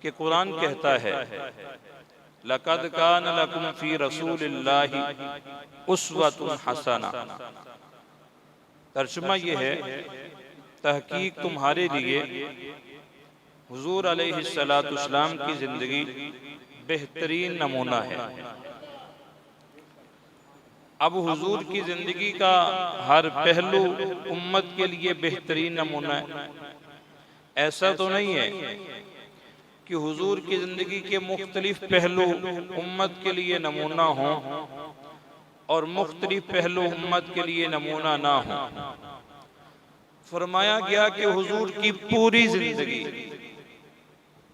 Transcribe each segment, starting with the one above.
कि कुरान कहता है लक़द कान लकुम फ़ी रसूलिल्लाहि उस्वतुन हसना। तर्जुमा ये है, तहकीक तुम्हारे लिए हुजूर अलैहिस्सलाम की जिंदगी बेहतरीन नमूना है। अब हुजूर की जिंदगी का हर पहलू उम्मत के लिए बेहतरीन नमूना है। ऐसा तो नहीं है कि हुजूर की जिंदगी के मुख्तलिफ पहलू उम्मत के लिए नमूना हो और मुख्तलिफ पहलू उम्मत के लिए नमूना ना हो। फरमाया गया कि हुजूर की पूरी जिंदगी,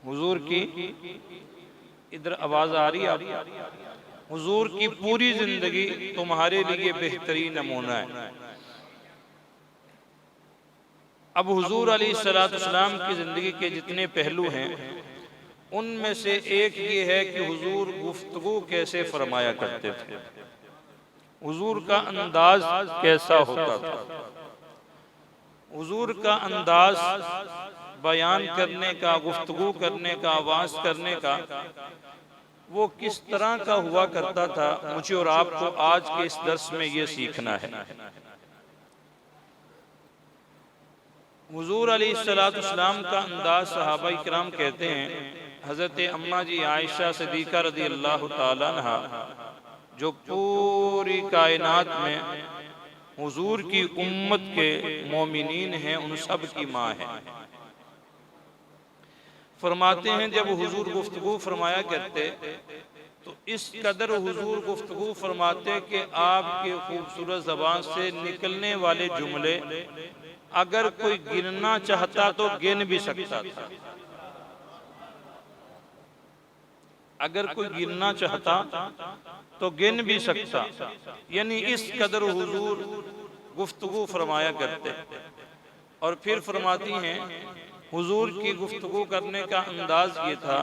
हुजूर की, इधर आवाज आ रही है आप, हुजूर की पूरी जिंदगी तुम्हारे लिए बेहतरीन नमूना है। अब हुजूर अलैहिस्सलाम की जिंदगी के जितने पहलू हैं उनमें से एक ये है कि हुजूर गुफ्तगू कैसे फरमाया करते थे, हुजूर का अंदाज कैसा होता था, हुजूर का अंदाज बयान करने का, गुफ्तगू करने का, आवाज करने का, वो किस तरह का हुआ करता था। मुझे और आपको आज के इस दर्स में ये सीखना है। हुजूर अलैहिस्सलाम का अंदाज सहाबा इकराम कहते हैं, हजरत अम्मा जी आयशा सिद्दीक़ा रज़ी अल्लाह ताला अन्हा जो पूरी कायनात में हुजूर की उम्मत के मोमिनीन हैं, उन सब की माँ है। फरमाते हैं जब हुजूर गुफ्तगू फरमाया करते तो इस कदर हुजूर गुफ्तगू फरमाते कि आपके खूबसूरत ज़बान से निकलने वाले जुमले अगर कोई गिनना चाहता तो गिन भी सकता था, अगर कोई गिनना चाहता तो गिन भी सकता। यानी इस कदर हुजूर गुफ्तगू फरमाया करते। और फिर फरमाती हैं हुजूर की गुफ्तगू करने का अंदाज ये था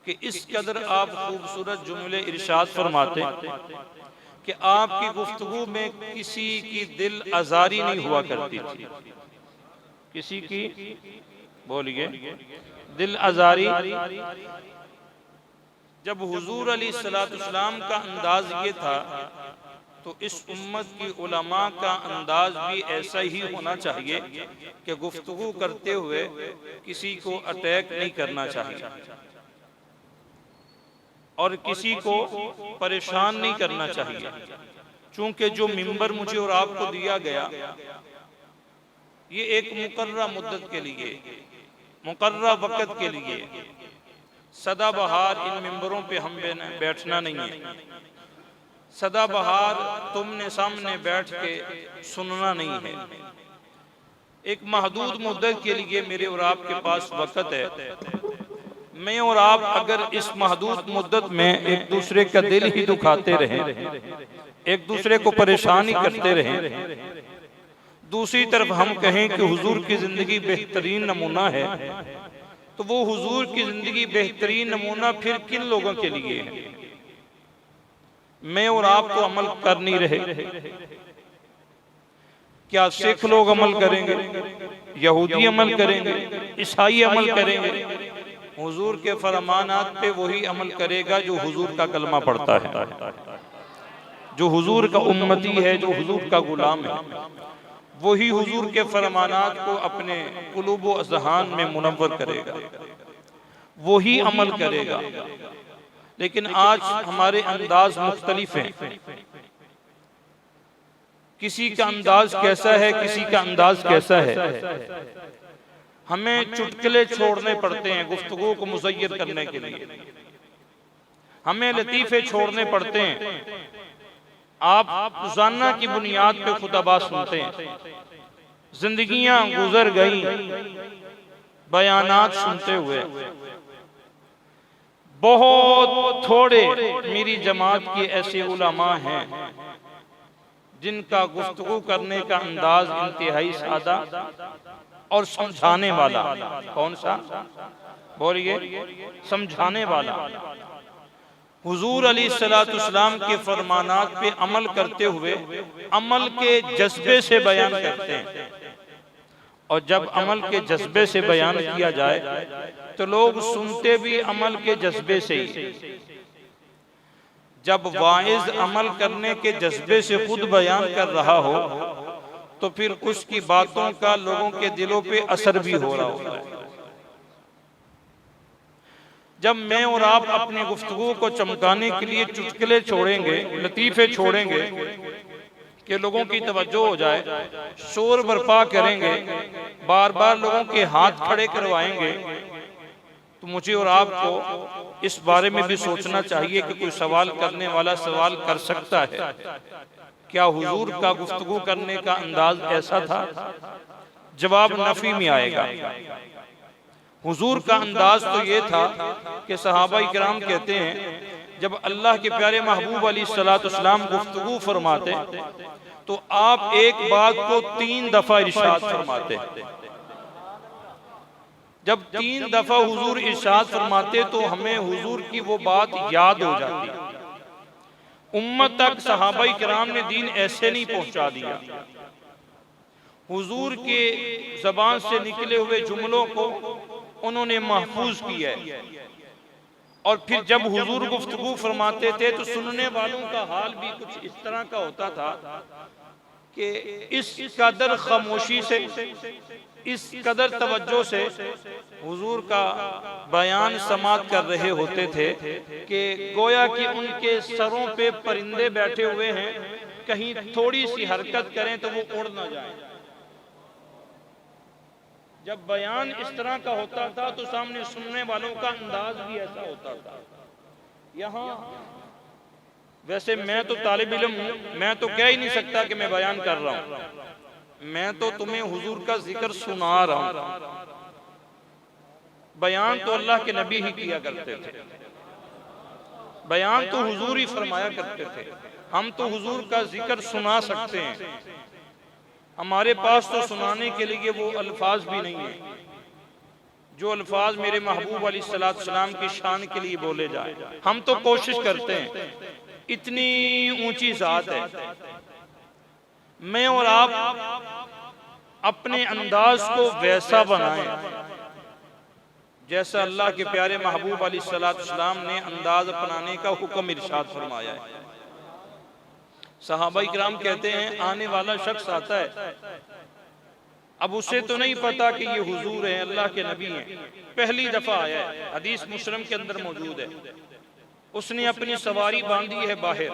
कि इस कदर आप खूबसूरत जुमले इरशाद फरमाते कि आपकी गुफ्तगू में किसी की दिल आजारी नहीं हुआ करती थी, किसी की, बोलिए, दिल आजारी। जब हुजूर अलैहिस्सलाम का अंदाज ये था तो इस उम्मत की उलमा का अंदाज भी ऐसा ही होना चाहिए कि गुफ्तगू करते हुए किसी को अटैक नहीं करना चाहिए और किसी को परेशान नहीं करना चाहिए। चूंकि जो मिंबर मुझे और आपको दिया गया ये एक मुकर्ररा मुद्दत के लिए, मुकर्ररा वक़्त के लिए, सदाबहार इन मिंबरों पे हम बैठना नहीं है, सदाबहार तुमने सामने बैठ के सुनना नहीं है। एक महदूद मुद्दत के लिए मेरे और आपके पास वक़्त है। मैं और आप अगर इस महदूद मुद्दत में एक दूसरे का दिल ही दुखाते रहें, एक दूसरे को परेशान ही करते रहें, दूसरी तरफ हम कहें कि हुजूर की जिंदगी बेहतरीन नमूना है, तो वो हुजूर की जिंदगी बेहतरीन नमूना फिर किन लोगों के लिए है? मैं और आप तो अमल कर नहीं रहे। क्या सिख लोग अमल करेंगे, यहूदी अमल करेंगे, ईसाई अमल करेंगे? हुजूर के फरमानात पे वही अमल करेगा जो हुजूर का कलमा पढ़ता है, जो हुजूर का उम्मती है, जो हुजूर का गुलाम है। वही हुजूर के फरमानात को अपने कुलूब व अज़हान में मुनव्वर करेगा, वही अमल करेगा। लेकिन आज हमारे अंदाज मुख्तलिफ हैं। किसी का अंदाज कैसा है, किसी का अंदाज कैसा है। हमें चुटकुले छोड़ने पड़ते हैं गुफ्तगू को मुज़य्यर करने के लिए, हमें लतीफ़े छोड़ने पड़ते हैं। आप रोज़ाना की बुनियाद पे खुदाबाद सुनते हैं, जिंदगियां गुजर गई बयानात सुनते हुए। बहुत थोड़े मेरी जमात के ऐसे उलमा हैं जिनका गुफ्तगू करने का अंदाज इंतहाई सादा और समझाने वाला। कौन सा? बोलिए, समझाने वाला। हुजूर अलैहिस्सलाम के फरमानात पे अमल करते हुए अमल के जज्बे से बयान करते हैं और जब अमल के जज्बे से बयान किया जाए तो लोग सुनते भी अमल के जज्बे से ही। जब वाइज अमल करने के जज्बे से खुद बयान कर रहा हो तो फिर उसकी बातों का लोगों के दिलों पे असर भी हो रहा होता है। जब मैं और आप अपनी गुफ्तगू को चमकाने के लिए चुटकुले छोड़ेंगे, लतीफे छोड़ेंगे कि लोगों की तवज्जो हो जाए, शोर बर्पा करेंगे, बार बार लोगों के हाथ खड़े करवाएंगे, तो मुझे और आपको इस बारे में भी सोचना चाहिए कि कोई सवाल करने वाला सवाल कर सकता है, क्या हुजूर का गुफ्तगू करने का अंदाज ऐसा था? जवाब नफी में आएगा। हुजूर का अंदाज तो ये था कि सहाबा इकराम कहते हैं जब अल्लाह के प्यारे महबूब अलैहिस्सलाम गुफ्तगू फरमाते तो आप एक बात को 3 दफा इरशाद फरमाते। जब 3 दफा हुजूर इरशाद फरमाते तो हमें हुजूर की वो बात याद हो जाती। उम्मत तक सहाबा इकराम ने दीन ऐसे नहीं पहुंचा दिया। हुजूर के जबान से निकले हुए जुमलों को उन्होंने महफूज किया है। और फिर जब हुजूर गुफ्तगू फरमाते थे तो सुनने वालों का हाल भी कुछ इस तरह का होता था कि इस कदर खामोशी से, इस कदर तवज्जो से हुजूर का बयान समात कर रहे होते थे कि गोया कि उनके सरों पे परिंदे बैठे हुए हैं, कहीं थोड़ी सी हरकत करें तो वो उड़ ना जाए। जब बयान इस तरह का होता था तो सामने सुनने वालों का अंदाज भी ऐसा होता था। यहाँ वैसे मैं तो तालिब इल्म हूँ, मैं तो कह ही नहीं सकता कि मैं बयान कर रहा हूँ, मैं तो तुम्हें हुजूर का जिक्र सुना रहा हूँ। बयान तो अल्लाह के नबी ही किया करते थे, बयान तो हुजूर ही फरमाया करते थे। हम तो हुजूर का जिक्र सुना सकते हैं, हमारे पास तो सुनाने के लिए वो अल्फाज भी नहीं है जो अल्फाज मेरे महबूब अलैहिस्सलाम की शान के लिए बोले जाए। हम तो कोशिश करते हैं, इतनी ऊंची ज़ात है। मैं और आप अपने अंदाज को वैसा बनाएं जैसा अल्लाह के प्यारे महबूब अलैहिस्सलाम ने अंदाज अपनाने का हुक्म इरशाद फरमाया है। सहाबा इकराम कहते हैं आने वाला शख्स आता है, अब उसे तो नहीं पता कि ये हुजूर है, अल्लाह के नबी हैं, पहली दफा आया है, हदीस मुस्लिम के अंदर मौजूद है। उसने अपनी सवारी बांधी है बाहर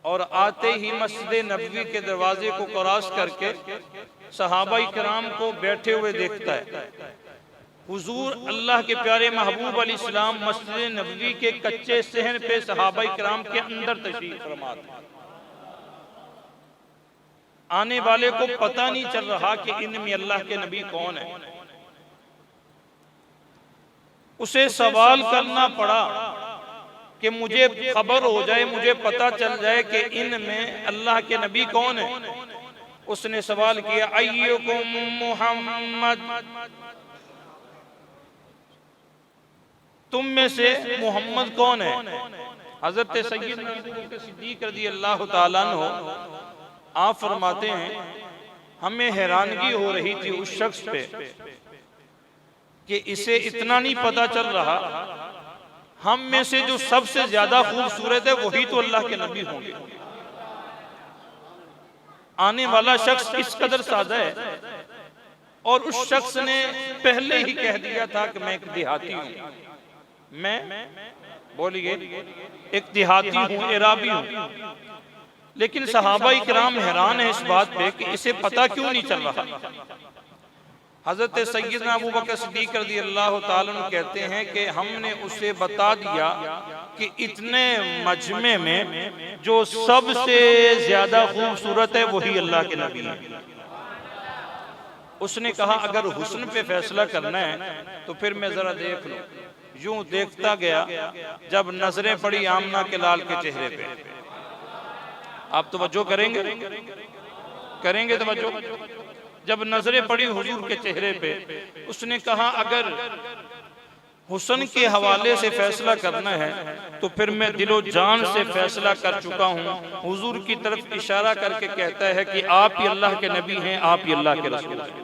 और आते ही मस्जिद नबवी के दरवाजे को क्रॉस करके सहाबा इकराम को बैठे हुए देखता है। हुजूर अल्लाह के प्यारे महबूब अलैहिस्सलाम मस्जिद नबवी के कच्चे सहन पे सहाबा इकराम के अंदर तशरीफ फरमाते। आने वाले को पता नहीं चल रहा कि इनमें अल्लाह के नबी कौन है। उसे सवाल करना पड़ा कि मुझे खबर हो जाए, मुझे पता चल जाए कि इनमें अल्लाह के नबी कौन है। उसने सवाल किया अय्युकुम मुहम्मद, तुम में से मोहम्मद कौन है। हजरत सैयदना अबू बकर सिद्दीक रज़ियल्लाहु ताला अन्हु आप फरमाते हैं हमें हैरानगी हो रही थी उस शख्स पे कि इसे इतना नहीं पता चल रहा हम में से जो सबसे ज्यादा खूबसूरत है वही तो अल्लाह के नबी होंगे। आने वाला शख्स इस कदर सादा है और उस शख्स ने पहले ही कह दिया था कि मैं एक देहाती हूँ, मैं बोलिए एक देहाती हूँ, इराबी हूँ। लेकिन सहाबा इकराम हैरान है इस बात पे कि इसे पता क्यों नहीं चल रहा। हजरत सैयदना अबू बकर सिद्दीक रज़ियल्लाहु ताला अन्हु कहते हैं कि हमने उसे बता दिया कि इतने मजमे में जो सबसे ज्यादा खूबसूरत है वही अल्लाह के नबी है। उसने कहा अगर हुस्न पे फैसला करना है तो फिर मैं जरा देख लूं। यूं देखता गया, जब नजरें पड़ी आमना के लाल के चेहरे पे, आप तवज्जो करेंगे, करेंगे तवज्जो। जब नजरें पड़ी हुजूर के चेहरे पे, उसने कहा अगर हुस्न के हवाले से फैसला करना है तो फिर मैं दिलो जान से फैसला कर चुका हूँ। हुजूर की तरफ इशारा करके कहता है कि आप ही अल्लाह के नबी हैं, आप ही अल्लाह के रसूल हैं।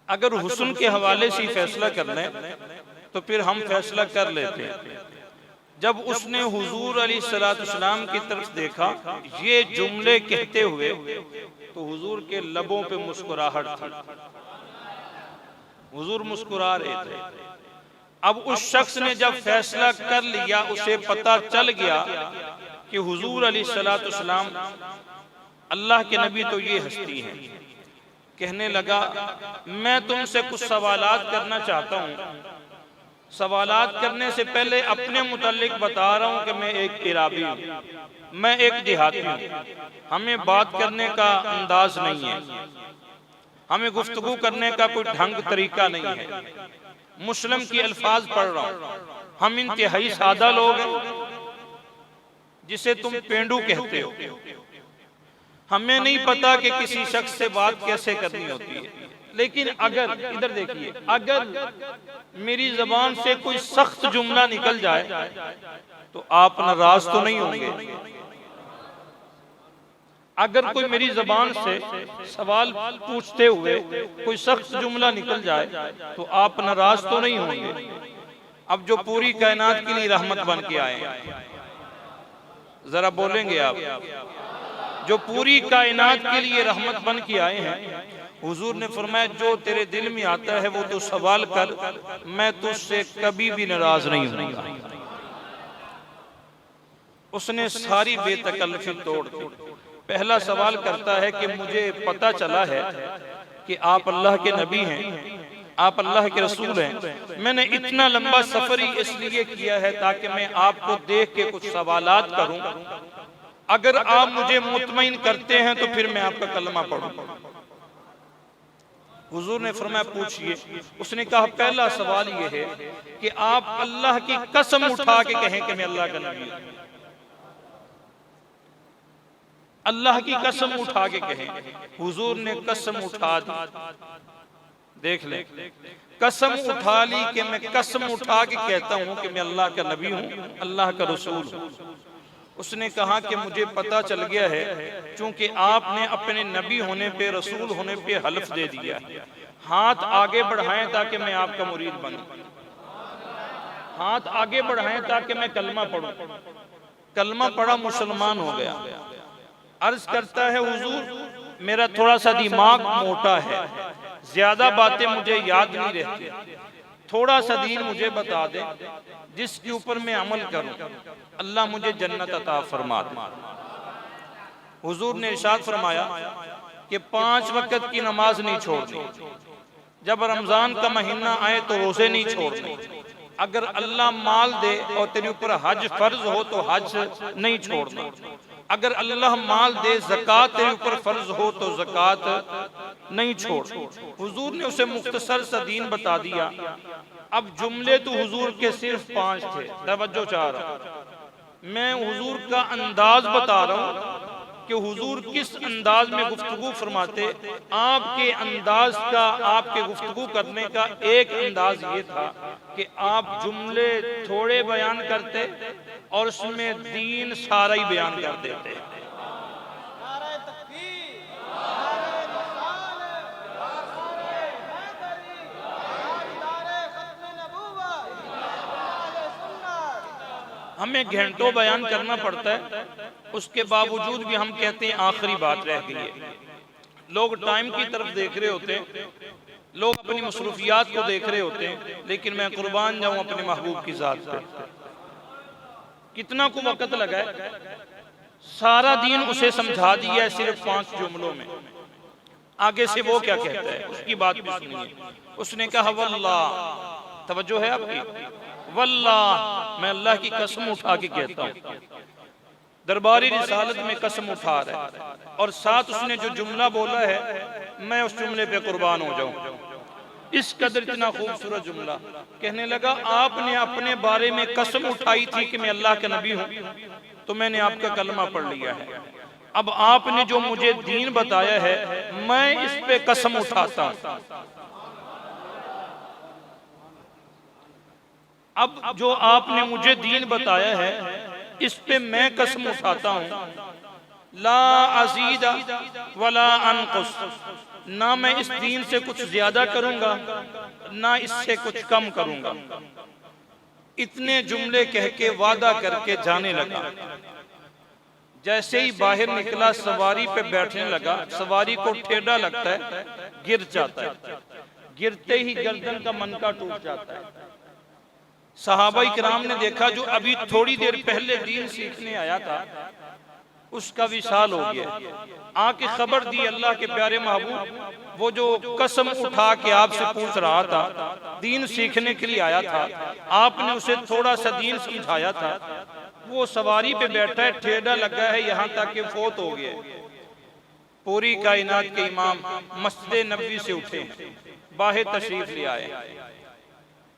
अगर हुस्न के हवाले से फैसला करना है तो फिर हम फैसला कर लेते हैं। जब उसने हुजूर अलैहिस्सलाम की तरफ देखा ये जुमले कहते हुए तो हुजूर के लबों पे मुस्कुराहट थी, हुजूर मुस्कुरा रहे थे। अब उस शख्स ने जब फैसला कर लिया, उसे पता चल गया कि हुजूर अलैहिस्सलाम अल्लाह के नबी तो ये हस्ती हैं। कहने लगा मैं तुमसे कुछ सवालात करना चाहता हूँ। सवालात करने से पहले अपने मुतालिक बता रहा हूँ कि मैं एक इराबी हूँ, मैं एक देहाती हूँ। हमें बात करने का अंदाज नहीं है, हमें गुफ्तगू करने का कोई ढंग तरीका नहीं है। मुस्लिम की अल्फाज पढ़ रहा हूँ। हम इंतहाई सादा लोग हैं जिसे तुम पेंडू कहते हो। हमें नहीं पता कि किसी शख्स से बात कैसे करनी होती है, लेकिन अगर इधर देखिए, अगर मेरी जबान से कोई सख्त जुमला निकल जाए तो आप नाराज तो नहीं होंगे। अगर कोई मेरी जबान से सवाल पूछते हुए कोई सख्त जुमला निकल जाए तो आप नाराज तो नहीं होंगे। अब जो पूरी कायनात के लिए रहमत बन के आए हैं, जरा बोलेंगे आप, जो पूरी कायनात के लिए रहमत बन के आए हैं, हुजूर ने फरमाया जो तेरे दिल में आता है वो तो सवाल कर, मैं तुझसे कभी भी नाराज नहीं होऊंगा। उसने सारी बेतकल्लफी तोड़ दी। पहला सवाल करता है कि मुझे पता चला है कि आप अल्लाह के नबी हैं, आप अल्लाह के रसूल हैं। मैंने इतना लंबा सफर ही इसलिए किया है ताकि मैं आपको देख के कुछ सवालात करूं। अगर आप मुझे मुतमईन करते हैं तो फिर मैं आपका कलमा पढ़ूं। हुजूर ने फरमाया पूछिए। उसने कहा पहला सवाल ये है कि आप अल्लाह की कसम उठा के कहें कि मैं अल्लाह का नबी हूं। अल्लाह की कसम उठा के कहें। हुजूर ने कसम उठा दी। देख ले, कसम उठा ली कि मैं कसम उठा के कहता हूं कि मैं अल्लाह का नबी हूं, अल्लाह का रसूल हूं। उसने कहा कि मुझे पता चल गया है क्योंकि आपने अपने नबी होने पे, रसूल होने पे हल्फ दे दिया है। हाथ आगे बढ़ाएं ताकि मैं आपका मुरीद बनूं। हाथ आगे बढ़ाएं ताकि मैं कलमा पढ़ूं। कलमा पढ़ा, मुसलमान हो गया। अर्ज करता है हुजूर मेरा थोड़ा सा दिमाग मोटा है, ज्यादा बातें मुझे याद नहीं रहती, थोड़ा सा दीन मुझे बता दे जिसके ऊपर मैं अमल करूं, अल्लाह मुझे जन्नत अता फरमा दे। हुजूर ने इरशाद फरमाया कि 5 वक्त की नमाज नहीं छोड़नी, जब रमजान का महीना आए तो रोजे नहीं छोड़ने, अगर अल्लाह माल दे और तेरे ऊपर हज फर्ज हो तो हज नहीं छोड़ना, अगर अल्लाह माल दे ज़कात तेरे ऊपर फर्ज हो तो ज़कात नहीं छोड़। हुजूर ने उसे मुख्तसर सा दीन बता दिया। अब जुमले तो हुजूर के सिर्फ 5 थे। तवज्जो चाह रहा हूं, मैं हुजूर का अंदाज बता रहा हूं कि हुजूर किस अंदाज में गुफ्तगू फरमाते। आपके अंदाज का, आपके गुफ्तगू करने का एक अंदाज ये था कि आप जुमले थोड़े बयान करते और उसमें दीन सारा ही बयान कर देते। हमें घंटों बयान करना पड़ता है, उसके बावजूद भी हम कहते हैं आखिरी बात रह गई है। लोग टाइम की तरफ देख रहे होते हैं, लोग अपनी मसरूफियात को देख रहे होते हैं, लेकिन मैं कुर्बान जाऊं अपने महबूब की जात पे। कितना को वक्त लगा है, सारा दीन उसे समझा दिया है सिर्फ 5 जुमलों में। आगे से वो क्या कहता है उसकी बात भी सुनिए। उसने कहा वल्लाह, तवज्जो है आपकी, वल्लाह मैं अल्लाह की कसम उठा के कहता हूँ। दरबारी रिसालत में कसम उठा रहा है और साथ उसने जो जुमला बोला है मैं उस जुमले पे कुर्बान हो जाऊं। इस कदर इतना खूबसूरत जुमला। कहने लगा आपने अपने बारे में कसम उठाई थी कि मैं अल्लाह का नबी हूं, तो मैंने आपका कलमा पढ़ लिया है। अब आपने जो मुझे दीन बताया है मैं इस पे कसम उठाता हूं। अब जो आपने मुझे दीन बताया है इस पे मैं कसम उठाता हूं, ला अज़ीदा वला अनकुस, ना मैं इस दीन से कुछ ज्यादा करूंगा ना इससे कुछ कम करूंगा। इतने जुमले कह के वादा करके जाने लगा। जैसे ही बाहर निकला सवारी पे बैठने लगा, सवारी को टेढ़ा लगता है, गिर जाता है, गिरते ही गर्दन का मनका टूट जाता है। सहाबा इकराम ने देखा जो अभी थोड़ी देर पहले दीन सीखने आया था उसका विशाल हो गया। आके खबर दी अल्लाह के प्यारे महबूब, वो जो कसम उठा के आपसे पूछ रहा था, दीन सीखने के लिए आया था, आपने उसे थोड़ा सा दीन समझाया था, वो सवारी पे बैठा है, ठेडा लगा है, यहाँ तक कि फोत हो गया। पूरी कायनात के इमाम मस्जिद नबी से उठे, बाहर तशरीफ ले आए,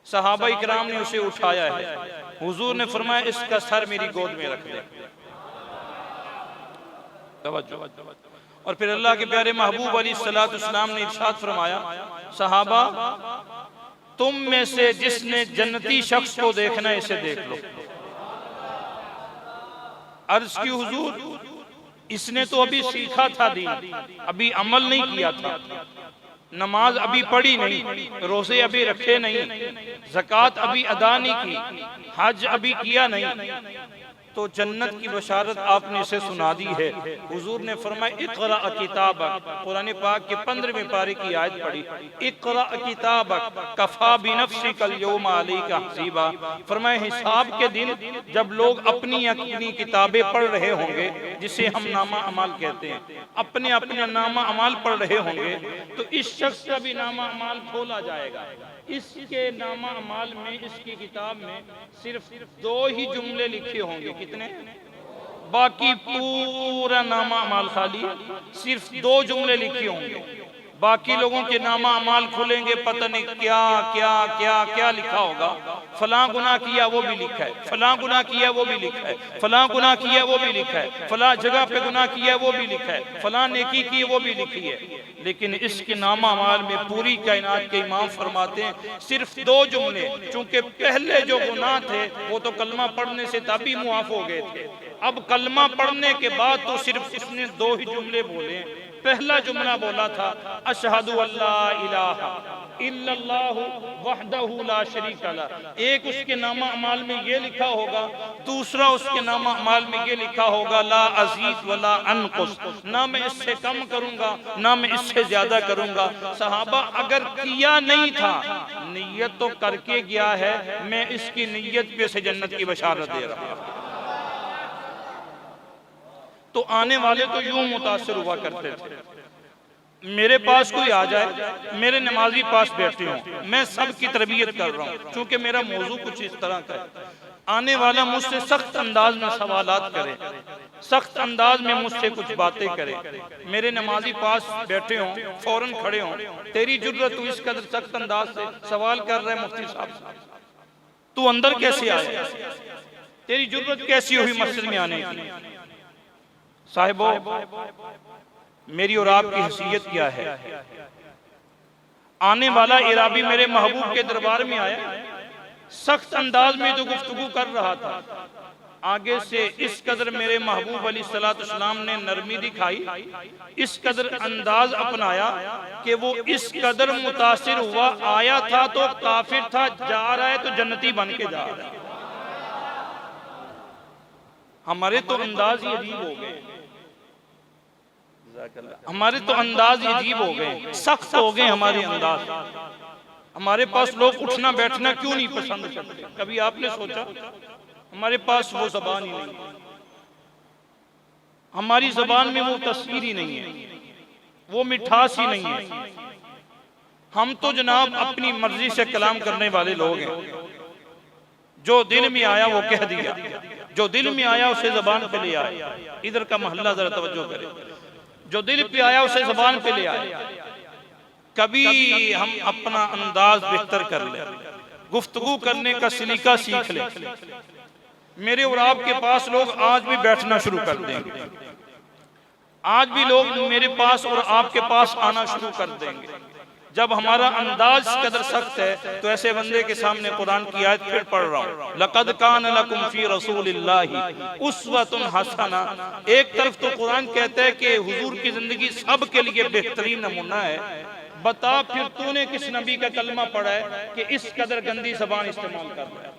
सहाबा इकराम ने उसे उठाया है। हुजूर ने फरमाया इसका सर मेरी गोद में रख दे। और फिर अल्लाह के प्यारे महबूब अलैहिस्सलाम ने इरशाद फरमाया, सहाबा तुम में से जिसने जन्नती शख्स को देखना है इसे देख लो। अर्ज की हुजूर इसने तो अभी सीखा था दीन, अभी अमल नहीं किया था, नमाज अभी पढ़ी नहीं, रोजे अभी रखे नहीं, ज़कात अभी अदा नहीं की, हज अभी किया नहीं, तो जन्नत की बशारत आपने इसे सुना दी है। हुजूर ने फरमाया इक़रा किताबक, कुरान पाक के 15वें पारे की आयत पढ़ी, इक़रा किताबक कफ़ा बिनफ्सिकल यौमा अलैका हसीबा। फरमाया हिसाब के दिन जब लोग अपनी अपनी किताबें पढ़ रहे होंगे, जिसे हम नामा अमाल कहते हैं, अपने अपने नामा अमाल पढ़ रहे होंगे, तो इस शख्स का भी नामा अमाल खोला जाएगा। इसके नामा अमाल में, इसकी किताब में सिर्फ 2 ही जुमले लिखे होंगे। कितने? बाकी पूरा नामा अमाल खाली, सिर्फ 2 जुमले लिखे होंगे। बाकी लोगों के नामा अमाल खुलेंगे, पता नहीं क्या क्या क्या क्या लिखा होगा। फलां गुनाह किया वो भी लिखा है, फलां गुनाह किया वो भी लिखा है, फलां गुनाह किया वो भी लिखा है, फलां जगह पे गुनाह किया वो भी लिखा है, फलां नेकी की वो भी लिखी है। लेकिन इसके नामा अमाल में पूरी कायनात के इमाम फरमाते हैं सिर्फ 2 जुमले। चूंकि पहले जो गुनाह थे वो तो कलमा पढ़ने से तभी मुआफ हो गए थे, अब कलमा पढ़ने के बाद तो सिर्फ इसने 2 ही जुमले बोले। पहला जुमला बोला था अशहदु अल्ला इलाहा इल्लल्लाहु वहदहु ला शरीका ला। एक उसके नामा अमाल में ये लिखा होगा, दूसरा उसके नामा अमाल में ये लिखा होगा ला अजीज वला अनकुस, ना मैं इससे कम करूंगा ना मैं इससे ज्यादा करूंगा। सहाबा अगर किया नहीं था, नियत तो करके गया है, मैं इसकी नियत पे से जन्नत की बशारत दे रहा हूं। तो आने वाले तो यूं मुतासिर हुआ करते थे, मेरे पास कोई आ जाए, मेरे नमाजी पास बैठे हों, मैं सबकी तरबियत कर रहा हूँ, चूंकि मेरा मौजू कुछ इस तरह का है। आने वाला मुझसे सख्त अंदाज में सवालात करे, सख्त अंदाज में मुझसे कुछ बातें करे, मेरे नमाजी पास बैठे हों, फौरन खड़े हों, तेरी जुर्रत तू इस कदर सख्त अंदाज से सवाल कर रहे मुफ्ती साहब, तू अंदर कैसे आया, तेरी जुर्रत कैसी हुई मस्जिद में आने की। साहिबो मेरी और आपकी हैसियत क्या है। आने वाला इराबी मेरे महबूब के दरबार में आया, सख्त अंदाज में जो गुफ्तगू कर रहा था, आगे से इस कदर मेरे महबूब अलैहिस्सलाम ने नरमी दिखाई, इस कदर अंदाज अपनाया कि वो इस कदर मुतासिर हुआ। आया था तो काफिर था, जा रहा है तो जन्नती बन के जा रहा है। हमारे तो अंदाज ही अजीब हो गए, हमारे तो अंदाज अजीब हो गए, सख्त हो गए हमारे अंदाज। हमारे पास लोग उठना बैठना क्यों नहीं पसंद करते? कभी आपने सोचा? हमारे पास वो जबान ही नहीं, हमारी जबान में वो तस्वीर ही नहीं है, वो मिठास ही नहीं है। हम तो जनाब अपनी मर्जी से कलाम करने वाले लोग हैं, जो दिल में आया वो कह दिया, जो दिल में आया उसे जबान पे ले आया। इधर का महल्ला जरा तवज्जो करे, जो दिल पे आया उसे जबान पे ले आया। कभी हम अपना अंदाज बेहतर कर लें, गुफ्तगू करने का सलीका सीख लें। मेरे और आपके पास लोग आज भी बैठना शुरू कर देंगे, आज भी लोग मेरे पास और आपके पास आना शुरू कर देंगे। जब हमारा अंदाज कदर सख्त है तो ऐसे बंदे के सामने कुरान की आयत फिर पढ़ रहा हूँ, लक़द कान लकुम फी रसूलिल्लाहि उस्वतुन हसना। एक तरफ तो कुरान कहता है कि हुजूर की जिंदगी सब के लिए बेहतरीन नमूना है, बता फिर तूने किस नबी का कलमा पढ़ा है कि इस कदर गंदी जबान इस्तेमाल कर रहा है,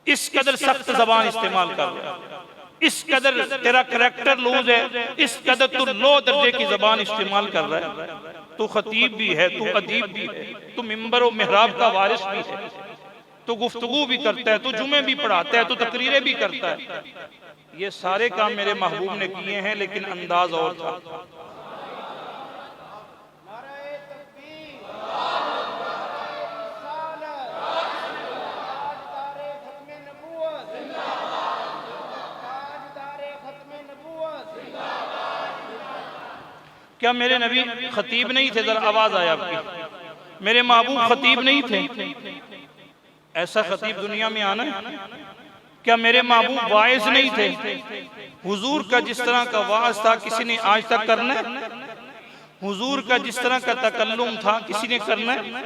इस कदर सख्त जबान इस्तेमाल कर रहा है, इस कदर तेरा करैक्टर लूज है, इस कदर तू लो दर्जे की जबान इस्तेमाल कर रहा है। तू खतीब भी है, तू अदीब भी है, तू मिंबर और मेहराब का वारिस भी है, तू गुफ्तगू भी करता है, तू जुमे भी पढ़ाता है, तू तकरीरें भी करता है। ये सारे काम मेरे महबूब ने किए हैं, लेकिन अंदाज और था। क्या मेरे नबी खतीब नहीं थे? जरा आवाज आया आपकी। मेरे महबूब खतीब नहीं थे? ऐसा खतीब दुनिया में आना है? क्या मेरे महबूब वाइज नहीं थे? हुजूर का जिस तरह का वाज था किसी ने आज तक करना है? हुजूर का जिस तरह का तकल्लुम था किसी ने करना है?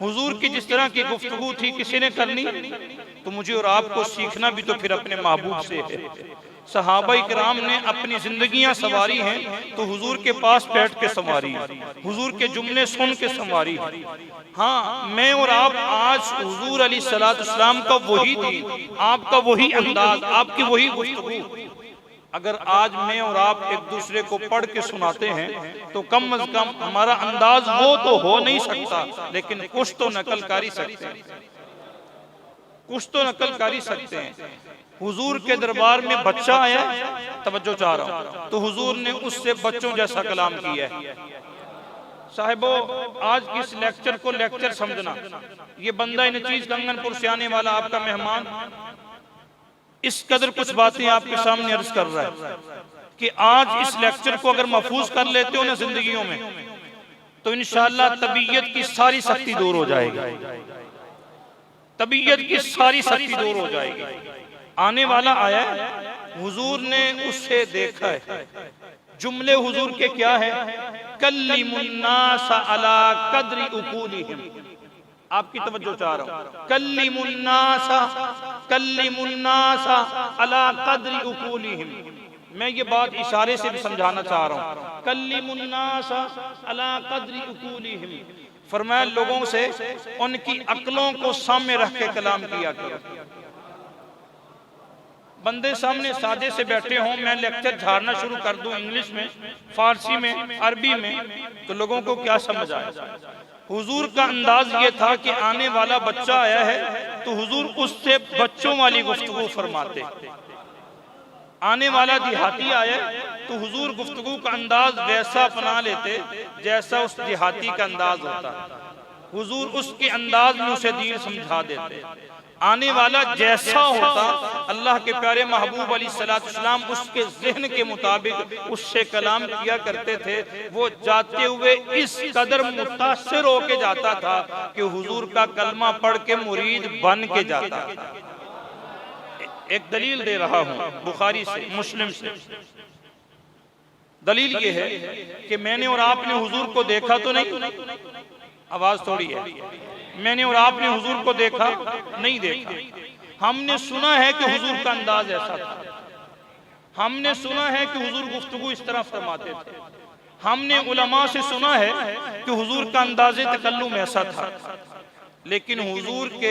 हुजूर की जिस तरह की गुफ्तगू थी किसी ने करनी? तो मुझे और आपको सीखना भी तो फिर अपने महबूब से है। सहाबा इकराम ने अपनी जिंदगियां संवारी हैं तो हुजूर के पास बैठ के संवारी, हुजूर के जुमले सुन के संवारी। हाँ, मैं और आप आज हुजूर अलैहिस्सलाम का वही दीन, आपका वही अंदाज, आपकी वही गुफ्तगू अगर आज मैं और आप एक दूसरे को पढ़ के सुनाते हैं तो कम अज कम हमारा अंदाज वो तो हो नहीं सकता, लेकिन कुछ तो नकल कर सकते हैं, कुछ तो नकल कर सकते हैं। हुजूर के दरबार में बच्चा आया, तवज्जो चाह रहा हूं, तो हुजूर ने उससे बच्चों जैसा कलाम किया है। साहिबो, आज इस लेक्चर को लेक्चर समझना, ये बंदा इन चीज कंगनपुर से आने वाला आपका मेहमान इस कदर कुछ बातें आपके सामने अर्ज कर रहा है कि आज इस लेक्चर को अगर महफूज कर लेते हो ना जिंदगियों में तो इंशाअल्लाह तबीयत की सारी सख्ती दूर हो जाएगी, तबीयत की सारी सख्ती दूर हो जाएगी। आने वाला आया, हुजूर ने उससे देखा है, जुमले हुजूर के क्या है? कल्लिमुन्नास अला कद्री उकूलिहिम। आपकी तवज्जो चाह रहा हूं, कल्लिमुन्नास अला कद्री उकूलिहिम। मैं ये बात इशारे से भी समझाना चाह रहा हूं, कल्लिमुन्नास अला कद्री उकूलिहिम। फरमाया लोगों से उनकी अक्लों को सामने रख के कलाम किया करो। बंदे सामने सादे से बैठे हों, मैं लेक्चर झाड़ना शुरू कर दूं इंग्लिश में, फारसी में, अरबी में, तो लोगों को क्या समझ आए? हुजूर का अंदाज ये था कि आने वाला बच्चा आया है तो हुजूर उससे बच्चों वाली गुफ्तगू फरमाते। आने वाला देहाती आया तो हुजूर गुफ्तगू का अंदाज वैसा अपना लेते जैसा उस देहाती का अंदाज होता। हुजूर उसके अंदाज में उसे दीन समझा देते। आने वाला जैसा होता अल्लाह के प्यारे महबूब अलैहिस्सलाम उसके ज़हन के मुताबिक उससे कलाम किया करते थे। वो जाते हुए इस कदर मुतासिर होके जाता था कि हुजूर का कलमा पढ़ के मुरीद बन के जाता था। एक दलील दे रहा हूं बुखारी से, मुस्लिम से। दलील ये है कि मैंने और आपने हुजूर को देखा तो नहीं, आवाज थोड़ी है, मैंने और आपने हुजूर को देखा नहीं देखा, हमने सुना है कि हुजूर का अंदाज ऐसा था, हमने सुना है कि हुजूर गुफ्तगू इस तरह फरमाते थे, हमने उलमा से सुना है कि हुजूर का अंदाज़े तकल्लुम ऐसा था। लेकिन हुजूर के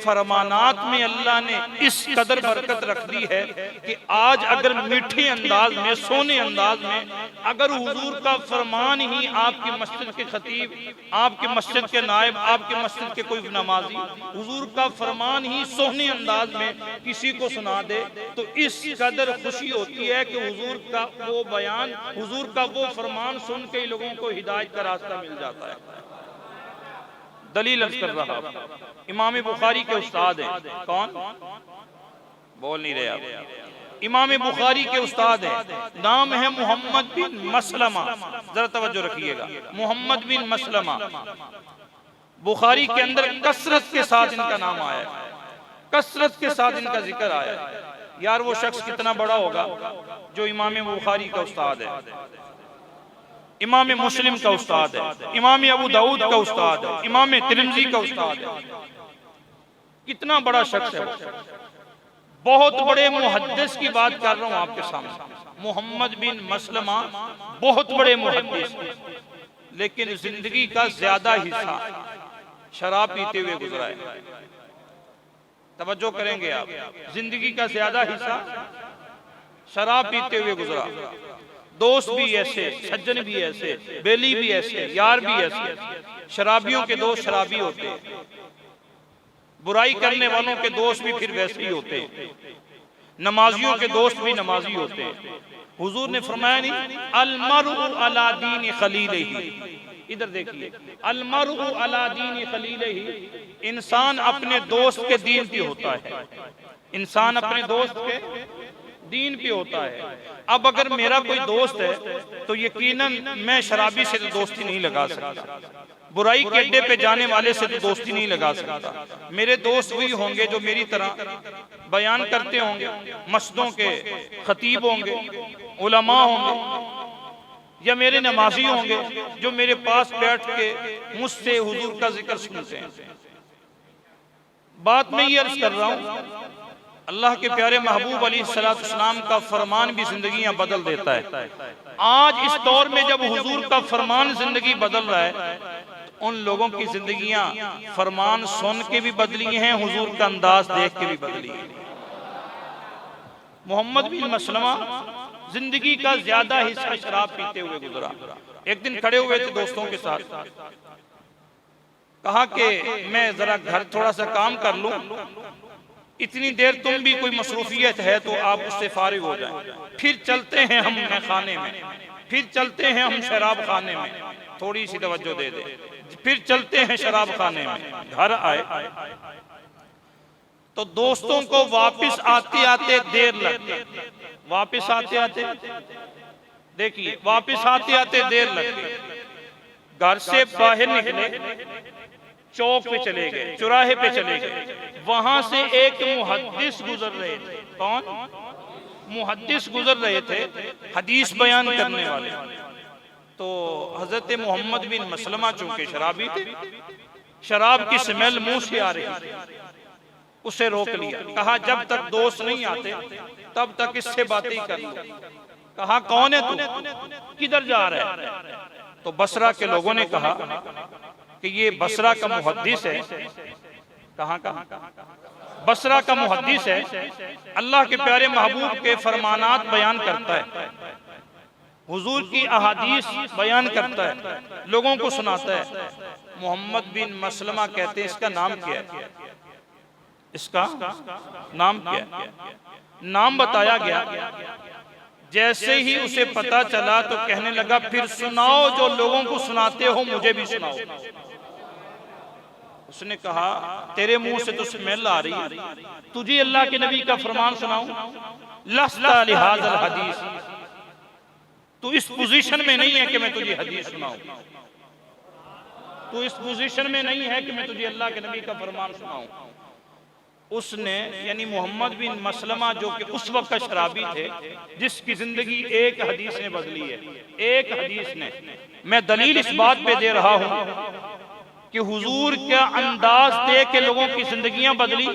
फरमानात में अल्लाह ने इस कदर बरकत रख दी है कि आज अगर मीठे अंदाज में, सोने अंदाज में अगर हुजूर का फरमान ही आपकी मस्जिद के खतीब, आपके मस्जिद के नायब, आपके मस्जिद के कोई नमाजी हुजूर का फरमान ही सोने अंदाज में किसी को सुना दे तो इस कदर खुशी होती है कि हुजूर का वो बयान, हुजूर का वो फरमान सुन के लोगों को हिदायत का रास्ता मिल जाता है। दलील अर्ज कर रहा, इमाम बुखारी के उस्ताद हैं, कौन? बोल नहीं रहे आप। इमाम बुखारी के उस्ताद हैं, नाम है मोहम्मद बिन मसलमा। जरा तवज्जो रखिएगा, मोहम्मद बिन मसलमा। बुखारी के अंदर कसरत के साथ इनका नाम आया है, कसरत के साथ इनका जिक्र आया है। यार वो शख्स कितना बड़ा होगा जो इमाम बुखारी का उस्ताद है, इमाम मुस्लिम का उस्ताद है, इमाम अबू दाऊद का उस्ताद है, इमाम तिरमिज़ी का उस्ताद है। कितना बड़ा शख्स है, बहुत बड़े मुहद्दिस की बात कर रहा हूं आपके सामने। मोहम्मद बिन मसलमा बहुत बड़े मुहद्दिस, लेकिन जिंदगी का ज्यादा हिस्सा शराब पीते हुए गुजरा है। तवज्जो करेंगे आप, जिंदगी का ज्यादा हिस्सा शराब पीते हुए गुजरा। दोस्त भी ऐसे, सज्जन भी ऐसे, बेली भी ऐसे, यार भी ऐसे। शराबियों के दोस्त शराबी होते हैं, बुराई करने वालों के दोस्त भी फिर वैसे ही होते हैं, नमाजियों के दोस्त भी नमाजी होते हैं। हुजूर ने फरमाया नहीं, अलमरउ अला दीन खलीलिही। इधर देखिए, अलमरउ अला दीन खलीलिही, इंसान अपने दोस्त के दीन पे होता है, इंसान अपने दोस्त के दीन पे होता है। अब अगर मेरा कोई दोस्त है तो यकीनन मैं शराबी से तो दोस्ती नहीं लगा सकता, बुराई के अड्डे पे जाने वाले से तो दोस्ती नहीं लगा सकता। मेरे दोस्त वही होंगे जो मेरी तरह बयान करते होंगे, मस्जिदों के खतीब होंगे, उलमा होंगे, या मेरे नमाजी होंगे जो मेरे पास बैठ के मुझसे हुजूर का जिक्र सुनते हैं। बात मैं ये अर्ज कर रहा हूँ, अल्लाह के प्यारे महबूब अलैहिस्सलाम का फरमान भी जिंदगियां बदल देता है। आज इस दौर में जब हुजूर का फरमान जिंदगी बदल रहा है, उन लोगों की जिंदगियां फरमान सुन के भी बदली हैं, हुजूर का अंदाज देख के भी बदली है। मोहम्मद बिन मसलमा जिंदगी का ज्यादा हिस्सा शराब पीते हुए गुजरा। एक दिन खड़े हुए थे दोस्तों के साथ, कहा कि मैं जरा घर थोड़ा सा काम कर लूं, इतनी देर तुम भी कोई मसरूफियत है तो आप उससे फारिग हो जाएं, फिर चलते हैं हम खाने में, फिर चलते हैं हम शराब खाने में। थोड़ी सी तवज्जो दे दे, फिर चलते हैं शराब खाने में। घर आए तो दोस्तों को वापस आते आते देर लग गई, वापस आते आते देखिए, वापस आते आते देर लग गई। घर से बाहर निकले, चौक पे चले गए, चौराहे पे चले गए, वहां से एक मुहद्दिस गुजर रहे थे। कौन मुहद्दिस गुजर रहे थे? हदीस बयान करने वाले। तो हजरत मोहम्मद बिन मसलमा चूंकि शराबी थे, शराब की स्मेल मुंह से आ रही थी, उसे रोक लिया। कहा जब तक दोस्त नहीं आते तब तक इससे बातें कर लो। कहा कौन है तू, किधर जा रहा है? तो बसरा के लोगों ने कहा कि ये बसरा का मुहद्दिस है। कहाँ का? बसरा का मुहद्दिस है, अल्लाह के प्यारे महबूब के फरमानात बयान करता है, हुजूर की अहादीस बयान करता है, लोगों को सुनाता है। मोहम्मद बिन मसलमा कहते हैं इसका नाम क्या है? इसका नाम क्या है? नाम बताया गया। जैसे ही उसे पता चला तो कहने लगा फिर सुनाओ, जो लोगों को सुनाते हो मुझे भी सुनाओ। उसने कहा तेरे मुंह से तो स्मेल आ रही है, तुझे अल्लाह के नबी का फरमान सुनाऊं? लस्ता लिहाज़ल हदीस, तू इस पोजीशन में नहीं है कि मैं तुझे हदीस सुनाऊं, तू इस पोजीशन में नहीं है कि मैं तुझे अल्लाह के नबी का फरमान सुनाऊं। उसने यानी मोहम्मद बिन मसलमा जो कि उस वक्त शराबी थे, जिसकी जिंदगी एक हदीस ने बदली है, एक हदीस ने। मैं दलील इस बात पे दे रहा हूं कि हुजूर का अंदाज दे के लोगों की जिंदगियां बदली।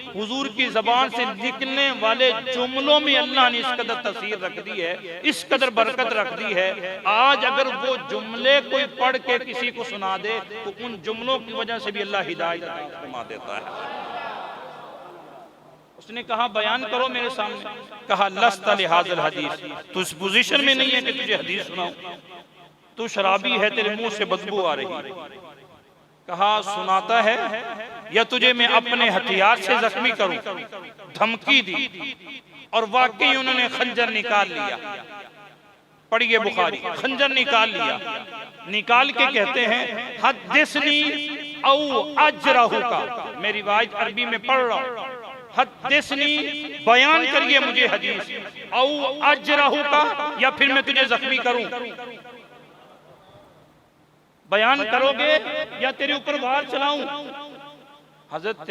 हुजूर की जबान से निकलने वाले जुमलों में अल्लाह ने इस कदर तसीर रख दी है, इस कदर बरकत रख दी है। आज अगर वो जुमले कोई पढ़ के किसी को सुना दे तो उन जुमलों की वजह से भी अल्लाह हिदायत फरमा देता है। उसने कहा बयान करो मेरे सामने। कहा लस्ता लिहाज़ल हदीस, तू इस पोजीशन में नहीं है कि तुझे हदीस सुनाऊं, तू शराबी है, तेरे मुंह से बदबू आ रही है। कहा सुनाता है या तुझे मैं अपने हथियार से जख्मी करूं? धमकी दी और वाकई उन्होंने खंजर निकाल लिया। पढ़िए बुखारी, खंजर निकाल लिया, निकाल के कहते हैं हद्दिसनी औ अजरहु का। मैं रिवायत अरबी में पढ़ रहा हूं, हद्दिसनी, बयान करिए मुझे हदीस, औ अजरहू का, या फिर मैं तुझे जख्मी करूं। बयान करोगे या तेरे ऊपर वार चलाऊं। हजरत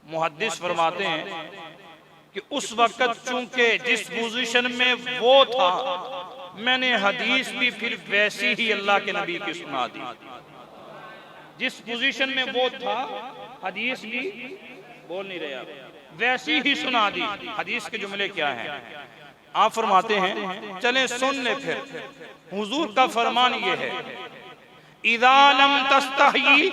मुहद्दिस फरमाते हैं कि उस वक्त चूंकि जिस पोजीशन में वो था, मैंने हदीस भी फिर वैसी ही अल्लाह के नबी की सुना दी। जिस पोजीशन में वो था, हदीस भी बोल नहीं रहे आप, वैसी ही सुना दी। हदीस के जुमले क्या हैं? आप फरमाते हैं, चलें सुन ले फिर। हुजूर का फरमान ये है, इज़ा लम तस्तही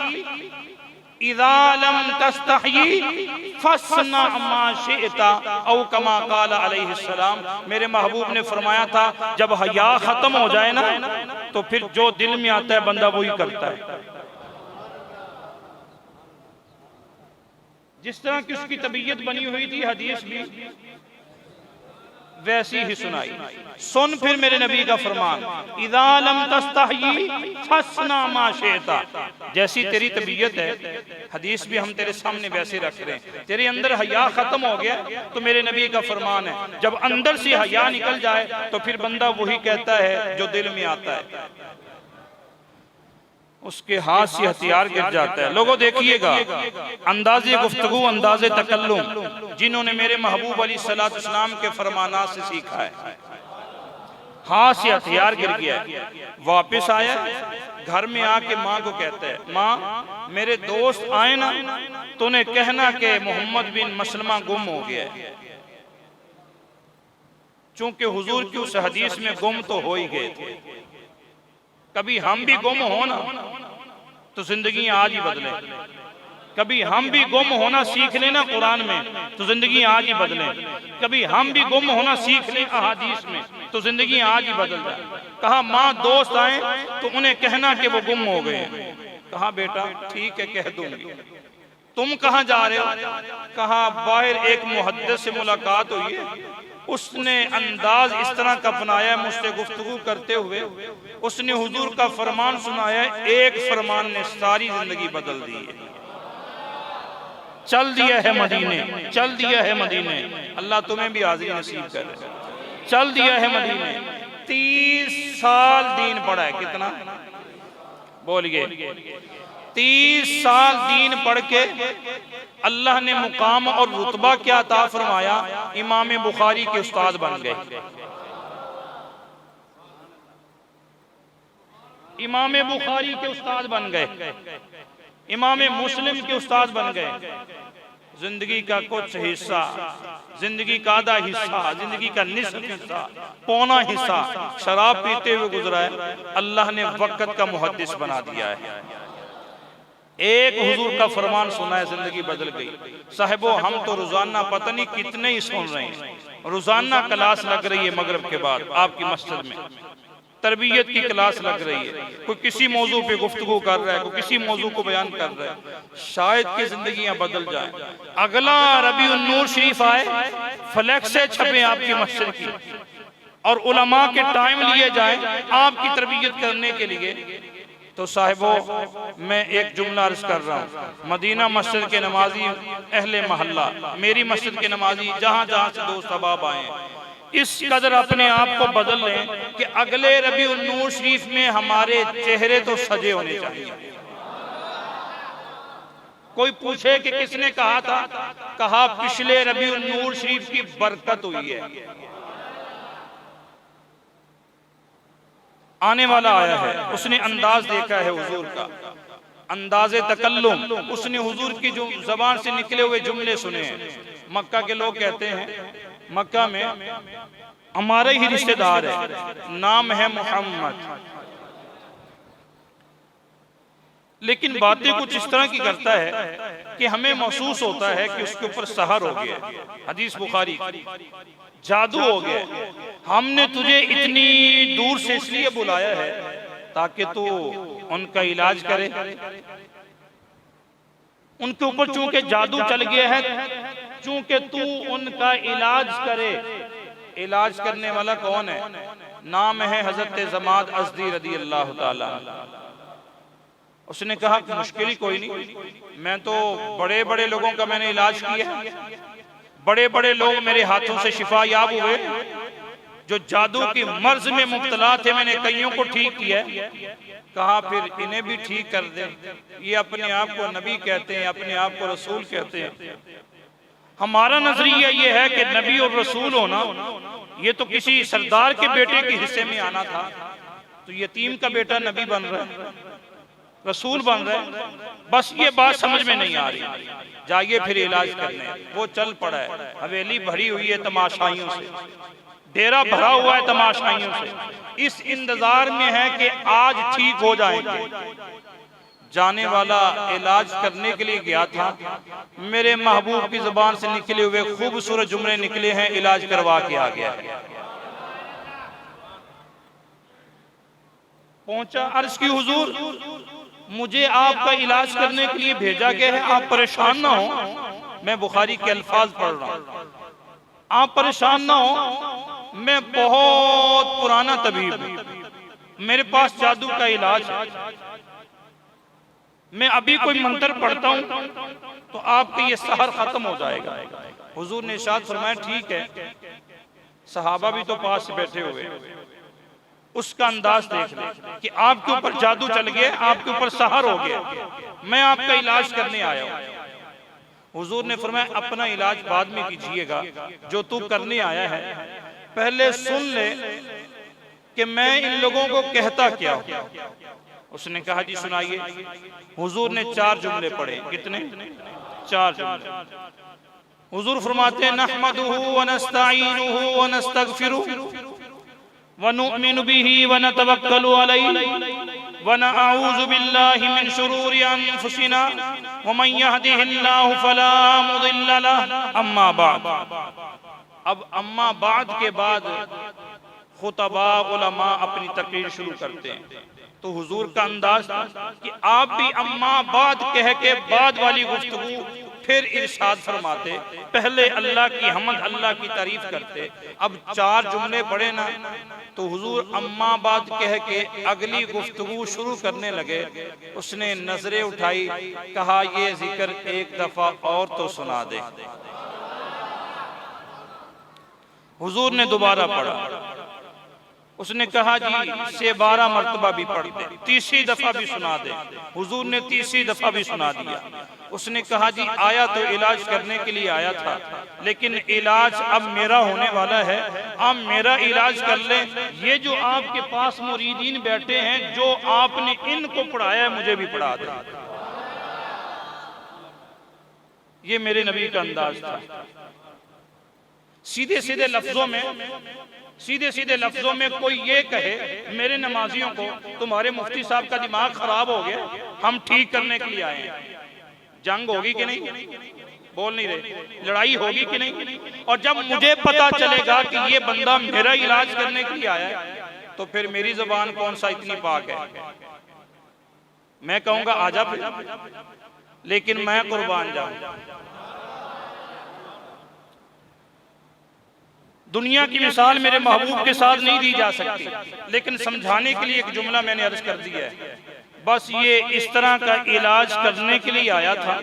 फस्ना मा शिअता औ कमा क़ाल अलैहिस्सलाम। मेरे महबूब ने फरमाया था, जब हया खत्म हो जाए ना, तो फिर जो दिल में आता है बंदा वही करता है। जिस तरह की उसकी तबीयत बनी हुई थी, हदीस भी वैसी ही सुनाई। सुन फिर मेरे नबी का फरमान, इज़ा लम तस्तही फस्ना मा शिअता। जैसी तेरी तबीयत है, हदीस भी हम तेरे सामने वैसे रख रहे हैं। तेरे अंदर हया खत्म हो गया, तो मेरे नबी का फरमान है, जब अंदर से हया निकल जाए तो फिर बंदा वही कहता है जो दिल में आता है। उसके हाथ से हथियार गिर जाता है। लोगों देखिएगा, अंदाज़े गुफ्तगू, अंदाज़े तकल्लुम जिन्होंने मेरे महबूब अलैहिस्सलातु वस्सलाम के फरमानात से सीखा है, हाथ से हथियार गिर गया, वापस आया, घर में आके माँ को कहता है, माँ मेरे दोस्त आए ना, तो उन्हें कहना कि मोहम्मद बिन मसलमा गुम हो गया है। चूंकि हुजूर की उस हदीस में गुम तो हो ही गए थे, कभी हम भी गुम हो ना तो जिंदगी आज ही बदले। कभी हम भी गुम होना सीख लेना कुरान में, तो जिंदगी आज ही बदले। कभी हम भी गुम होना सीख लें अहादीस में, तो जिंदगी आज ही बदल जाए। कहा माँ दोस्त आए तो उन्हें कहना कि वो गुम हो गए। कहा बेटा ठीक है कह दूंगी। तुम कहाँ जा रहे हो? कहा बाहर एक मुहद्दिस से मुलाकात हुई है, उसने अंदाज इस तरह का अपनाया मुझसे गुफ्तगू करते हुए, उसने हुजूर का फरमान सुनाया, एक फरमान ने सारी जिंदगी बदल दी है। चल दिया है मदीने, चल दिया है मदीने। अल्लाह तुम्हें भी हाज़िरी नसीब करे। चल दिया है मदीने। 30 साल दीन पढ़ा है। कितना बोलिए? 30 साल दीन पढ़ के अल्लाह ने मुकाम और रुतबा क्या अता फरमाया, इमाम बुखारी के उस्ताद बन गए। इमाम बुखारी के उस्ताद बन गए, इमाम मुस्लिम के उस्ताद बन गए। जिंदगी का कुछ हिस्सा, जिंदगी का आधा हिस्सा, जिंदगी का निस्फ हिस्सा, पौना हिस्सा शराब पीते हुए गुजरा है। अल्लाह ने वक्त का मुहद्दिस बना दिया है। एक हुजूर का फरमान सुना है, जिंदगी बदल गई। साहिबो हम तो रोजाना पता नहीं कितने ही सुन रहे हैं। रोजाना क्लास लग रही है मगरिब के बाद आपकी मस्जिद में, तरबियत की क्लास लग रही है। कोई किसी मौजू पे गुफ्तगू कर रहा है, कोई किसी मौजू को बयान कर रहा है। शायद की जिंदगियां बदल जाएं। अगला रबीउन नूर शरीफ आए, फ्लैक्स से छपे आपकी मस्जिद की, और उलमा के टाइम लिए जाए आपकी तरबियत करने के लिए। तो साहिबो मैं एक जुमला अर्ज कर रहा हूँ, मदीना मस्जिद के नमाजी, अहले महल्ला, मेरी मस्जिद के नमाजी, जहाँ जहाँ से दोस्त अहबाब आए, इस कदर अपने आप को बदल लें कि अगले रबीउन नूर शरीफ में हमारे चेहरे तो सजे होने चाहिए। कोई पूछे कि किसने कहा था, कहा पिछले रबीउन नूर शरीफ की बरकत हुई है। आने वाला आया है, उसने अंदाज देखा है हुजूर का, अंदाज़े तकल्लुम, उसने हुजूर की जो जबान से निकले हुए जुमले सुने हैं। मक्का के लोग कहते हैं, मक्का में हमारे ही रिश्तेदार है, नाम है मोहम्मद, लेकिन बातें कुछ इस तरह की करता है कि हमें महसूस होता है कि उसके ऊपर सहर हो गया। हदीस बुखारी, जादू हो गया। हमने तुझे इतनी दूर से इसलिए बुलाया है ताकि तू उनका इलाज करे। उनके ऊपर चूंकि जादू चल गया है, चूंकि तू उनका इलाज करे। इलाज करने वाला कौन है? नाम है हजरत जमाद अज़दी रदी अल्लाह ताला। उसने कहा कि मुश्किल ही कोई नहीं, मैं तो बड़े बड़े लोगों का मैंने इलाज किया, बड़े बड़े लोग मेरे हाथों से शिफा याब हुए, जो जादू की मर्ज में मुब्तला थे मैंने कईयों को ठीक किया। कहा फिर इन्हें भी ठीक कर दे। ये अपने आप को नबी कहते हैं, अपने आप को रसूल कहते हैं। हमारा नजरिया ये है कि नबी और रसूल होना ये तो किसी सरदार के बेटे के हिस्से में आना था, तो यतीम का बेटा नबी बन रहा है, रसूल बन रहा है। बस ये बात समझ में नहीं आ रही, जाइए फिर इलाज करने। वो चल पड़ा है, हवेली भरी हुई है तमाशाइयों से, डेरा भरा हुआ है तमाशाइयों से। इस इंतजार में है कि आज ठीक हो जाएंगे। जाने वाला इलाज करने के लिए गया था, मेरे महबूब की जुबान से निकले हुए खूबसूरत जुमले निकले हैं, इलाज करवा के आ गया। पहुंचा, अर्ज की हुजूर मुझे आपका इलाज करने के लिए भेजा गया है, आप परेशान ना हो। मैं बुखारी के अल्फाज पढ़ रहा हूं, आप परेशान ना हो, मैं बहुत पुराना तबीब हूं, मेरे पास जादू का इलाज है, मैं अभी कोई मंत्र पढ़ता हूं तो आपका ये सहर खत्म हो जाएगा। हुजूर ने इरशाद फरमाया ठीक है। सहाबा भी तो पास से बैठे हुए, उसका अंदाज देख ले कि आपके ऊपर जादू चल गया, आपके ऊपर सहर हो गया, मैं आपका इलाज करने आया हूं। हुजूर ने फरमाया अपना इलाज बाद में कीजिएगा, जो तू करने आया है पहले सुन ले कि मैं इन लोगों को कहता क्या हूं। उसने कहा जी सुनाइए। हुजूर ने 4 जुमले पढ़े। कितने? 4 जुमले। हुजूर फरमाते हैं नहमदुहु व नस्तईनुहु व नस्तगफिरुहु व नुमिनु बिही व नतवक्कलु अलैहि व नअऊज़ु बिल्लाहि मिन शुरूरि अनफुसिना व मन यहदिहिल्लाहु फला मुदिल्ल लहु। अम्मा बाद। अब अम्मा बाद के बाद खुतबा उलमा अपनी तकरीर शुरू करते हैं। तो हुजूर का अंदाज था कि आप भी अम्मा बाद कह के बाद वाली गुफ्तगू फिर इरशाद फरमाते, पहले अल्लाह की हमद अल्लाह की तारीफ करते। अब 4 जुमले पढ़े ना तो हुजूर अम्मा बाद कह के अगली गुफ्तगू शुरू करने लगे। उसने नजरें उठाई, कहा ये जिक्र एक दफा और तो सुना दे। हुजूर ने दोबारा पढ़ा। उसने कहा जी से 12 मरतबा भी पढ़ दे, तीसरी दफा भी सुना दे। हुजूर ने तीसरी दफा भी सुना दिया। उसने कहा जी आया तो इलाज करने के लिए आया था, लेकिन इलाज अब मेरा होने वाला है, आप मेरा इलाज कर ले। ये जो आपके पास मुरीदीन बैठे हैं, जो आपने इनको पढ़ाया है मुझे भी पढ़ा दे। ये मेरे नबी का अंदाज था। सीधे सीधे लफ्जों में कोई ये कहे मेरे नमाजियों को तुम्हारे मुफ्ती साहब का दिमाग खराब हो गया, हम ठीक करने के लिए आए हैं। जंग होगी कि नहीं? बोल नहीं रहे। लड़ाई होगी कि नहीं? और जब मुझे पता चलेगा कि ये बंदा मेरा इलाज करने के लिए आया है, तो फिर मेरी जुबान कौन सा इतनी पाक है? मैं कहूंगा आजा फिर, लेकिन मैं कुर्बान जाऊंगा। दुनिया की मिसाल मेरे महबूब के साथ नहीं दी जा सकती, लेकिन समझाने के लिए एक जुमला मैंने अर्ज कर दिया है। बस ये इस तरह का इलाज करने के लिए आया था।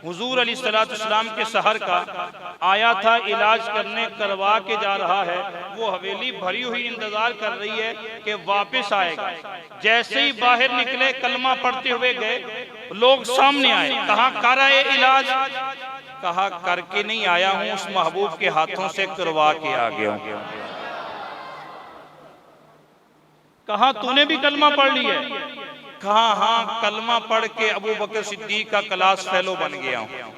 हुजूर अलैहिस्सलाम के सहर का आया था, इलाज करने करवा के जा रहा है। वो हवेली भरी हुई इंतजार कर रही है कि वापस आएगा। जैसे ही बाहर निकले कलमा पढ़ते हुए गए, लोग सामने आए, कहा कर आए इलाज? कहा करके नहीं आया हूं, उस महबूब के हाथों से करवा के आ गया हूं। कहा तूने भी कलमा पढ़ लिया? कहा हाँ, कलमा पढ़ के अबू बकर सिद्दीक का क्लास फेलो बन गया हूं,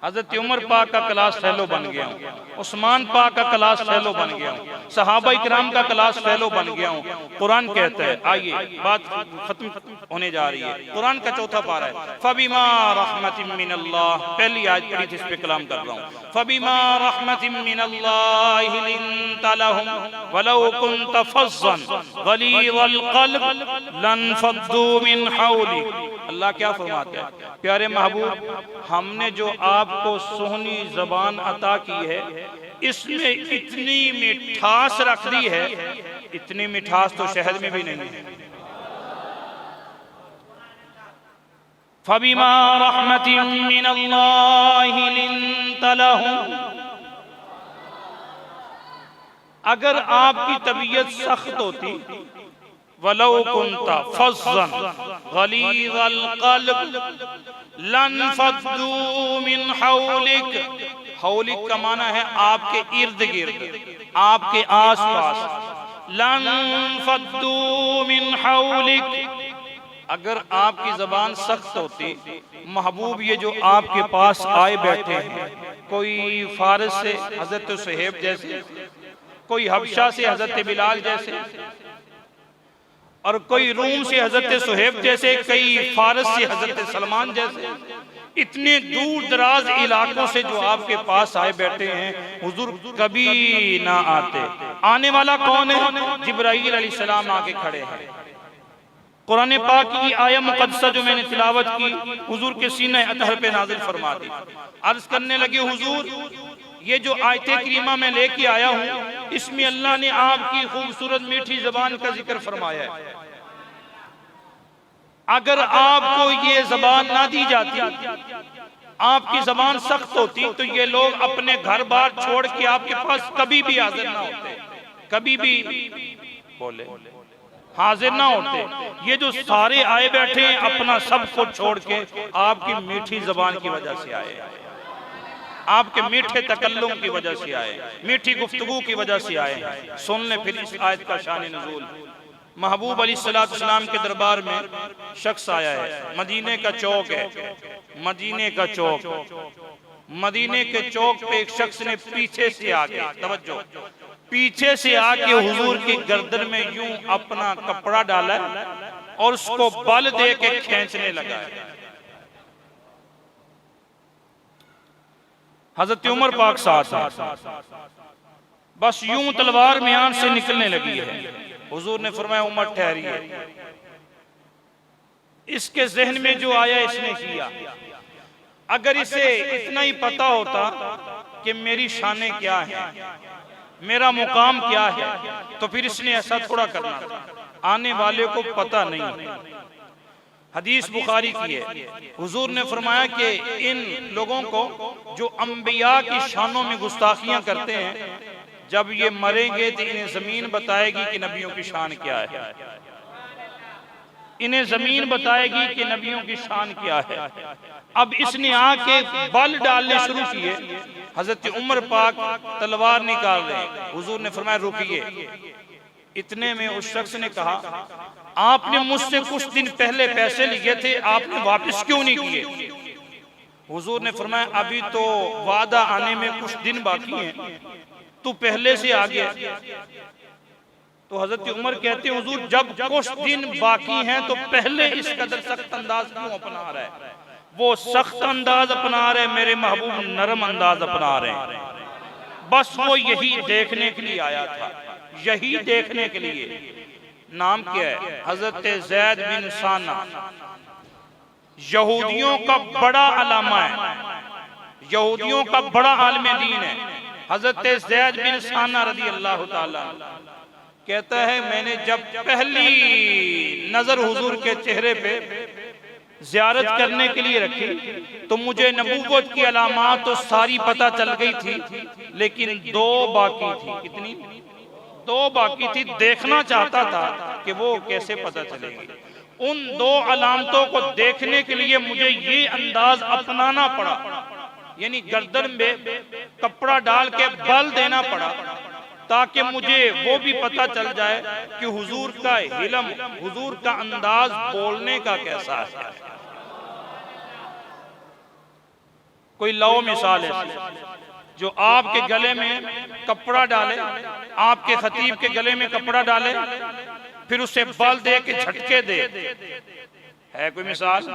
हजरत उमर पाक का क्लास फेलो बन गया हूँ, उस्मान पाक का क्लास फेलो बन गया हूँ, सहाबा इकराम का क्लास फेलो बन गया हूँ। कुरान कहता है, आइए बात खत्म होने जा रही है। कुरान का 4था पारा है, फबिमा रहमतिम मिनल्लाह, पहली आयत पढ़ी थी, इस पे कलाम कर रहा हूँ। फबिमा रहमतिम मिनल्लाहि लिंता लहुम वलौ कुंत फज़्ज़न गलीज़ल क़ल्ब लनफ़द्दू मिन हौलिक। अल्लाह क्या फरमाता है, प्यारे महबूब, हमने जो आपको सोहनी जबान अता की है, इसमें इतनी मिठास रख दी है, इतनी मिठास तो शहद में भी नहीं है। फबिमा रहमतिन मिनल्लाहि लिंत लहुम, अगर आपकी तबीयत सख्त होती, वलौ कुंता फज़्ज़न गलीज़ल क़ल्ब लनफ़द्दू मिन हौलिक, हौलिक का माना है आपके इर्द गिर्द, आपके आस पास। लनफ़द्दू मिन हौलिक, अगर आपकी जबान सख्त होती, महबूब ये जो आपके पास आए बैठे हैं, कोई फारस से हजरत सुहेब जैसे, कोई हबशा से हजरत बिलाल जैसे, और कोई रूम से हजरत सुहेब जैसे, कई फारस से हजरत सलमान जैसे, इतने दूर दराज इलाकों से जो आपके पास आए बैठे हैं, हुजूर कभी ना आते। आने वाला कौन है? जिब्राईल अलैहिस्सलाम आके खड़े हैं। कुरान पाक की आयत मुक़द्दसा जो मैंने तिलावत की, हुजूर के सीने अतहर पे नाज़िल फरमा दी। अर्ज करने लगे, हुजूर ये जो आयते करीमा मैं लेके आया हूँ, इसमें अल्लाह ने आपकी खूबसूरत मीठी जबान का जिक्र फरमाया है। अगर आपको ये जबान ना दी जाती, आपकी जबान सख्त होती, तो ये लोग अपने घर बार छोड़ के आपके पास कभी भी हाजिर ना होते, कभी भी बोले हाजिर ना होते। ये जो सारे आए बैठे हैं, अपना सब कुछ छोड़ के आपकी मीठी जबान की वजह से आए, आपके मीठे तकल्लुम की वजह से आए, मीठी गुफ्तगू की वजह से आए। सुन ले फिर इस आयत का शान नुज़ूल। महबूब अलैहिस्सलाम के दरबार में शख्स आया है, मदीने का चौक है, मदीने का चौक, मदीने के चौक पे एक शख्स ने पीछे से आके, तवज्जो, पीछे से आके हुजूर की गर्दन में यूं अपना कपड़ा डाला और उसको बल दे के खींचने लगा है। हजरत उमर पाक साथ बस यूं तलवार म्यान से निकलने लगी है। हुजूर ने फरमाया, उमर ठहरिए, इसके जहन में जो आया इसने किया। अगर इसे इतना ही पता होता कि मेरी शाने क्या है, मेरा मुकाम क्या है, तो फिर इसने ऐसा थोड़ा करना था। आने वाले को पता नहीं। हदीस बुखारी की है, हुजूर ने फरमाया कि इन लोगों को जो अंबिया की शानों में गुस्ताखियां करते हैं, जब ये मरेंगे तो इन्हें जमीन बताएगी कि नबियों की शान क्या है, इन्हें जमीन बताएगी कि नबियों की शान क्या है। अब इसने आके बल डालने शुरू किए। हजरत उमर पाक तलवार निकाल रहे हैं। हुजूर ने फरमाया, रुकिए। इतने में उस शख्स ने कहा, आपने मुझसे कुछ दिन पहले पैसे लिए थे, आपने वापस क्यों नहीं किए? हुजूर ने फरमाया, अभी तो वादा आने में कुछ दिन बाकी हैं, तू पहले से आ गया। तो हजरत उमर कहते हैं, हुजूर जब कुछ दिन बाकी हैं तो पहले इस कदर सख्त अंदाज क्यों अपना रहा है? वो सख्त अंदाज अपना रहे, मेरे महबूब नरम अंदाज अपना रहे हैं। बस वो यही देखने के लिए आया था, यही देखने के लिए। नाम क्या है? हजरत ज़ैद बिन साना, यहूदियों का बड़ा अलामा है, यहूदियों का बड़ा आलिम दीन है। हजरत ज़ैद बिन साना रज़ी अल्लाह ताला कहता है, मैंने जब पहली नजर हुजूर के चेहरे पे ज़ियारत करने के लिए रखी, तो मुझे नबूवत की अलामात तो सारी पता चल गई थी, लेकिन दो बाकी थी। कितनी? दो बाकी थी। देखना चाहता था कि वो कैसे पता चलेगी। उन दो अलामतों को देखने के लिए मुझे ये अंदाज अपनाना पड़ा, यानी गर्दन में कपड़ा डाल के बल देना पड़ा, ताकि मुझे वो भी पता चल जाए कि हुजूर का हिलम, हुजूर का अंदाज बोलने का कैसा है। कोई लो मिसाल है, जो आपके गले में कपड़ा डाले, आपके खतीब के गले में कपड़ा डाले, फिर उसे बल दे के झटके दे। है कोई मिसाल?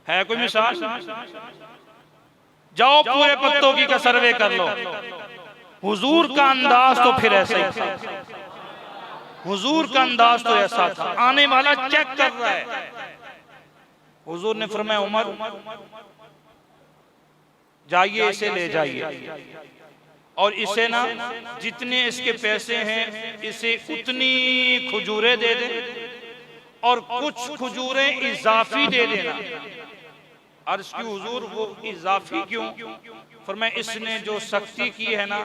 है कोई मिसाल? जाओ पूरे पत्तों की का सर्वे कर लो। हुजूर का अंदाज तो फिर ऐसा ही था, हुजूर का अंदाज तो ऐसा था। आने वाला चेक कर रहा है। हुजूर ने फरमाया, उमर जाइए, इसे ले जाइए और इसे ना जितने इसके पैसे हैं, इसे उतनी खजूरें दे दे और कुछ खजूरें इजाफी दे देना। अर्ज की हुजूर वो इजाफी क्यों? फरमाया इसने जो सख्ती की है ना,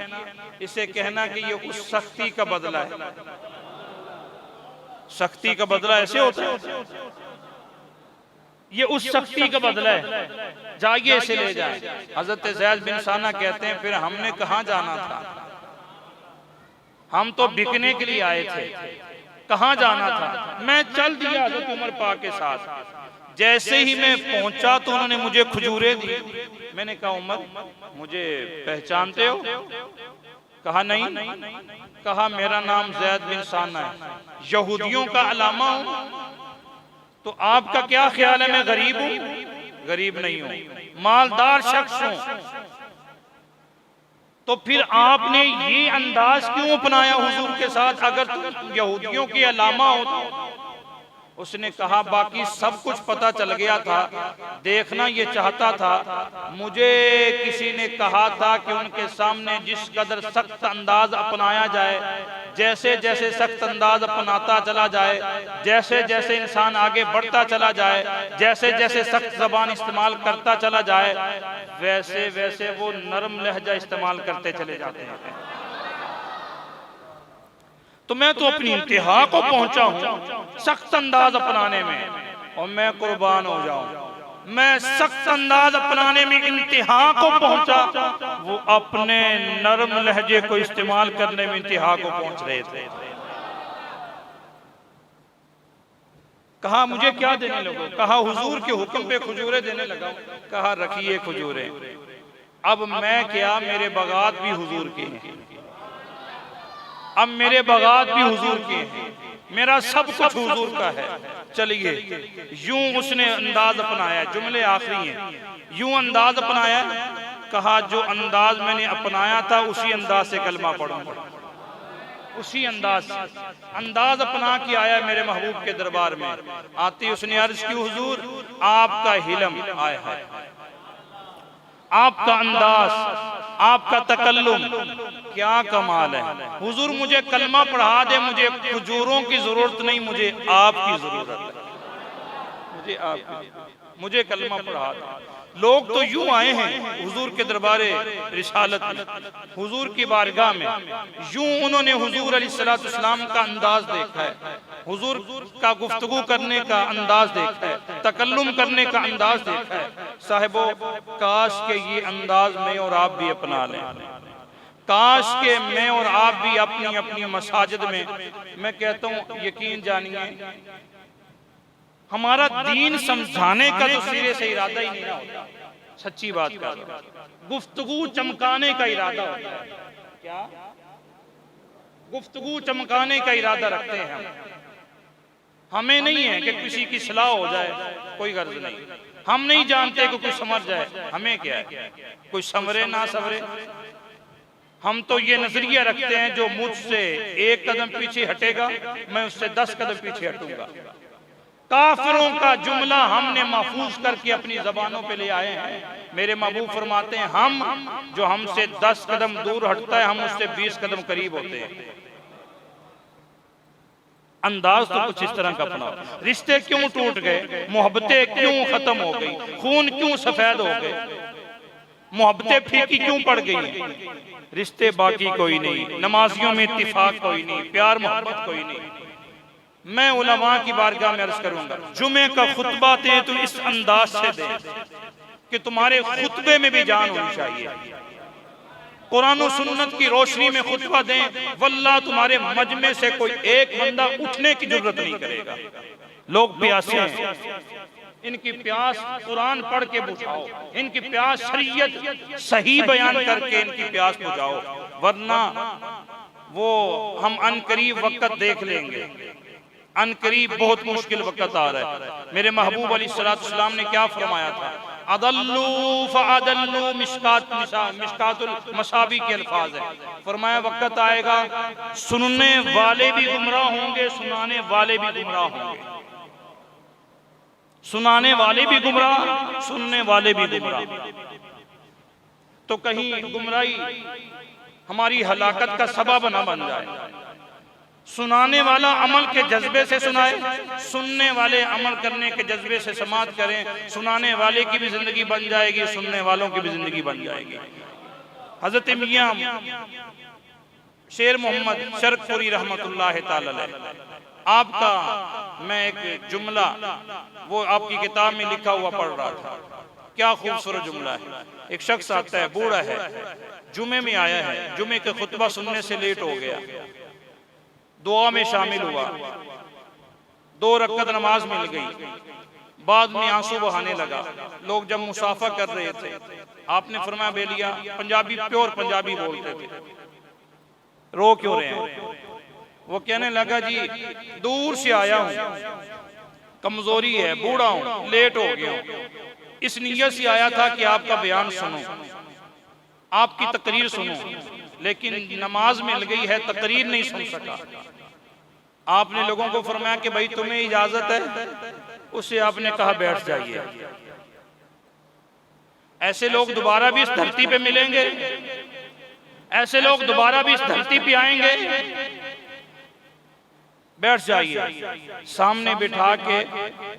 इसे कहना कि ये उस सख्ती का बदला है। सख्ती का बदला ऐसे होता है, ये उस सख्ती का बदला है, जाइए इसे ले जाए। हजरत ज़ैद बिन साना कहते हैं फिर हमने कहाँ जाना था, हम तो बिकने के लिए आए थे, कहाँ जाना था। मैं चल दिया हजरत उमर पाक के साथ। जैसे ही मैं पहुंचा तो उन्होंने मुझे खजूरें दी। मैंने कहा उमर मुझे पहचानते हो? कहा नहीं। कहा मेरा नाम ज़ैद बिन साना है, यहूदियों का अलामा हूं। तो आपका क्या ख्याल है, मैं गरीब हूं? गरीब नहीं हूं, मालदार शख्स हूं। तो फिर आपने ये अंदाज क्यों अपनाया हुजूर के साथ, अगर तुम यहूदियों के अलामा हो तो? उसने कहा बाकी सब कुछ पता चल गया था, देखना ये चाहता था। मुझे किसी ने कहा था कि उनके सामने जिस कदर सख्त अंदाज अपनाया जाए, जैसे जैसे सख्त अंदाज अपनाता चला जाए, जैसे जैसे इंसान आगे बढ़ता चला जाए, जैसे जैसे सख्त जबान इस्तेमाल करता चला जाए, वैसे वैसे वो नरम लहजा इस्तेमाल करते चले जाते हैं। तो मैं तो अपनी इंतहा को पहुंचा हूं सख्त अंदाज अपनाने में, और मैं कुर्बान हो जाऊं, मैं सख्त अंदाज अपनाने में इंतहा को पहुंचा, वो अपने नरम लहजे को इस्तेमाल करने में इंतहा को पहुंच रहे थे। कहा मुझे क्या देने लगो? कहा हुजूर के हुक्म पे खजूरें देने लगा। कहा रखिए खजूरें। अब मैं क्या, मेरे बगात भी हुजूर के हैं, अब मेरे बगात भी हुजूर के हैं, मेरा सब कुछ हुजूर का है। चलिए यूं उसने अंदाज अपनाया, जुमले आखिरी हैं, यूं अंदाज अपनाया। कहा जो अंदाज मैंने अपनाया था उसी अंदाज से कलमा पढ़ूंगा, उसी अंदाज अपना के आया मेरे महबूब के दरबार में। आती उसने अर्ज की हुजूर आपका हिलम आया है, आपका अंदाज, आपका तकल्लुम क्या कमाल है। हुजूर मुझे कलमा पढ़ा दे, मुझे खजूरों की जरूरत नहीं, मुझे आपकी जरूरत है, मुझे आपकी, मुझे कलमा पढ़ा दे। लोग तो यूं आए हैं हुजूर के दरबारे रिसालत में, हुजूर की बारगाह में, यूं उन्होंने हुजूर अलैहिस्सलाम का अंदाज देखा है, हुजूर का गुफ्तगू करने का अंदाज देखा है, तकल्लुम करने का अंदाज देखा है। साहिबो काश के ये अंदाज में और आप भी अपना लें, काश के मैं और आप भी अपनी अपनी मसाजिद में, मैं कहता हूँ यकीन जानिए हमारा दीन समझाने का तो सिरे से इरादा ही नहीं होता, सच्ची बात का गुफ्तगू चमकाने का इरादा होता है। क्या गुफ्तगू चमकाने का इरादा रखते हैं हम, हमें नहीं है कि किसी की सलाह हो जाए, कोई गर्ज नहीं, हम नहीं जानते कि कोई समझ जाए, हमें क्या है कोई संवरे ना संवरे। हम तो ये नजरिया रखते हैं जो मुझसे एक कदम पीछे हटेगा मैं उससे 10 कदम पीछे हटूंगा। काफिरों का जुमला हमने महफूज करके अपनी जबानों पे ले आए हैं। मेरे महबूब फरमाते हैं हम जो हमसे 10 कदम दूर हटता है हम उससे 20 कदम करीब होते हैं। अंदाज तो कुछ इस तरह का अपना। रिश्ते क्यों टूट गए, मोहब्बतें क्यों खत्म हो गई, खून क्यों सफेद हो गए, मोहब्बतें फीकी क्यों पड़ गई, रिश्ते बाकी कोई नहीं, नमाजियों में इत्तिफाक कोई नहीं, प्यार मोहब्बत कोई नहीं। मैं उलमा की बारगाह में अर्ज करूंगा जुमे का खुतबा दें तो इस अंदाज से दें कि तुम्हारे खुतबे में भी जान होनी चाहिए। कुरान और सुन्नत की रोशनी में खुतबा दें, वल्लाह तुम्हारे मजमे से कोई एक बंदा उठने की जरूरत नहीं करेगा। लोग प्यासे हैं, इनकी प्यास कुरान पढ़ के बुझाओ, इनकी प्यास शरीयत सही बयान करके इनकी प्यास बुझाओ, वरना वो हम अनकरीब वक्त देख लेंगे। अनकरीब बहुत मुश्किल वक्त आ रहा है। मेरे महबूब अलैहिस्सलाम ने क्या फरमाया था, अदल्लू फअदल्लू मिशकातुल मसाबी के अल्फाज है। फरमाया वक्त आएगा सुनने वाले भी गुमराह होंगे, सुनाने वाले भी गुमराह होंगे, सुनाने वाले भी गुमराह, सुनने वाले भी गुमराह। तो कहीं गुमराही हमारी हलाकत का सबब न बन जाए। सुनाने वाला अमल के जज्बे से सुनाए, सुनने वाले अमल करने के जज्बे से समाअत करें। सुनाने वाले की भी जिंदगी बन जाएगी, सुनने वालों की भी जिंदगी बन जाएगी। हजरत मियां शेर मोहम्मद शरकपुरी रहमतुल्लाह ताला अलैह, आपका मैं एक जुमला वो आपकी किताब में लिखा हुआ पढ़ रहा था, क्या खूबसूरत जुमला है। एक शख्स आता है, बूढ़ा है, जुमे में आया है, जुमे का खुतबा सुनने से लेट हो गया, दुआ में शामिल हुआ, 2 रकअत नमाज मिल गई, बाद में आंसू बहाने लगा। लोग जब मुसाफा कर रहे थे, आपने फरमाया बेलिया, पंजाबी प्योर पंजाबी बोलते थे, रो क्यों रहे हैं? वो कहने लगा जी दूर से आया हूं, कमजोरी है, बूढ़ा हूं, लेट हो गया हूं, इस नियत से आया था कि आपका बयान सुनो, आपकी तकरीर सुनो, लेकिन नमाज मिल गई है, तकरीर नहीं सुन सका। आपने लोगों को फरमाया कि भाई तुम्हें इजाजत है, उससे आपने कहा बैठ जाइए। ऐसे लोग दोबारा भी इस धरती पे मिलेंगे, ऐसे लोग दोबारा भी इस धरती पे आएंगे। बैठ जाइए। सामने बिठा के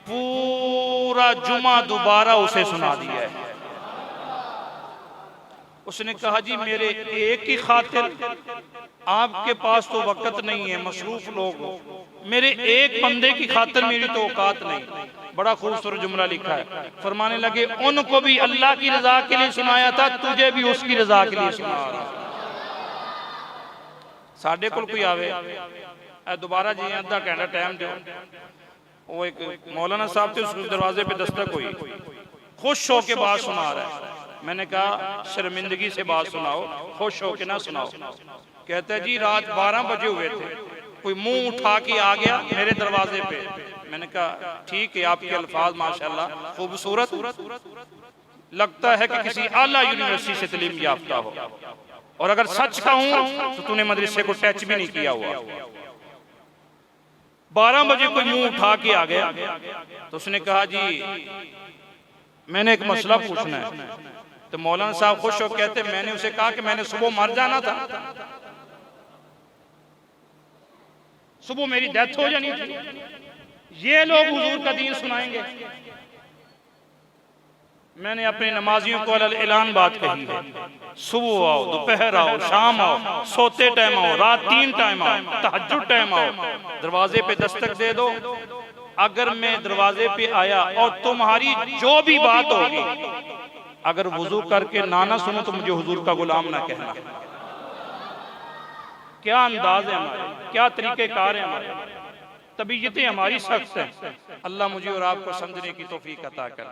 पूरा जुमा दोबारा उसे सुना दिया है। उसने कहा जी मेरे एक ही खातिर, आपके पास तो वक्त नहीं है, मसरूफ लोग हो, मेरे एक बंदे की खातिर मेरी तो औकात नहीं। बड़ा खूबसूरत जुमला लिखा है। फरमाने लगे उनको भी अल्लाह की रजा के लिए सुनाया था, तुझे भी उसकी रजा के लिए सुना रहा। साढ़े को कोई आवे दोबारा जी आधा घंटा टाइम दो। वो एक मौलाना साहब थे, उस दरवाजे पे दस्तक हुई, खुश हो के बात सुना रहा है। मैंने कहा शर्मिंदगी से बात सुनाओ, खुश हो के ना सुनाओ। कहते जी रात 12 बजे हुए थे, कोई मुंह उठा के आ गया मेरे दरवाजे पे। मैंने कहा ठीक है, आपके अल्फाज माशाल्लाह खूबसूरत, लगता है कि किसी आला यूनिवर्सिटी से तालीम याफ्ता हो, और अगर सच कहूं तो तूने मदरसे को टच भी नहीं किया हुआ। 12 बजे कोई मुंह उठा के आ गया, तो उसने कहा जी मैंने एक मसला पूछना है। तो मौलाना साहब खुश हो कहते मैंने उसे कहा कि मैंने सुबह मर जाना था, सुबह मेरी डेथ हो जानी थी, ये लोग हुजूर का दीन सुनाएंगे। मैंने अपने नमाजियों को ऐलान बात कही है, सुबह आओ, दोपहर आओ, शाम आओ, सोते टाइम आओ, रात 3 टाइम आओ, तहज्जुद टाइम आओ, दरवाजे पे दस्तक दे दो। अगर मैं दरवाजे पे आया और तुम्हारी जो भी बात होगी, अगर वुजू करके ना सुनो तो मुझे हुजूर का गुलाम ना कहना। क्या अंदाज है हमारे, क्या तरीकेकार है हमारे, तबीयतें हमारी सख्त हैं। अल्लाह मुझे और आपको समझने की तौफीक अता कर।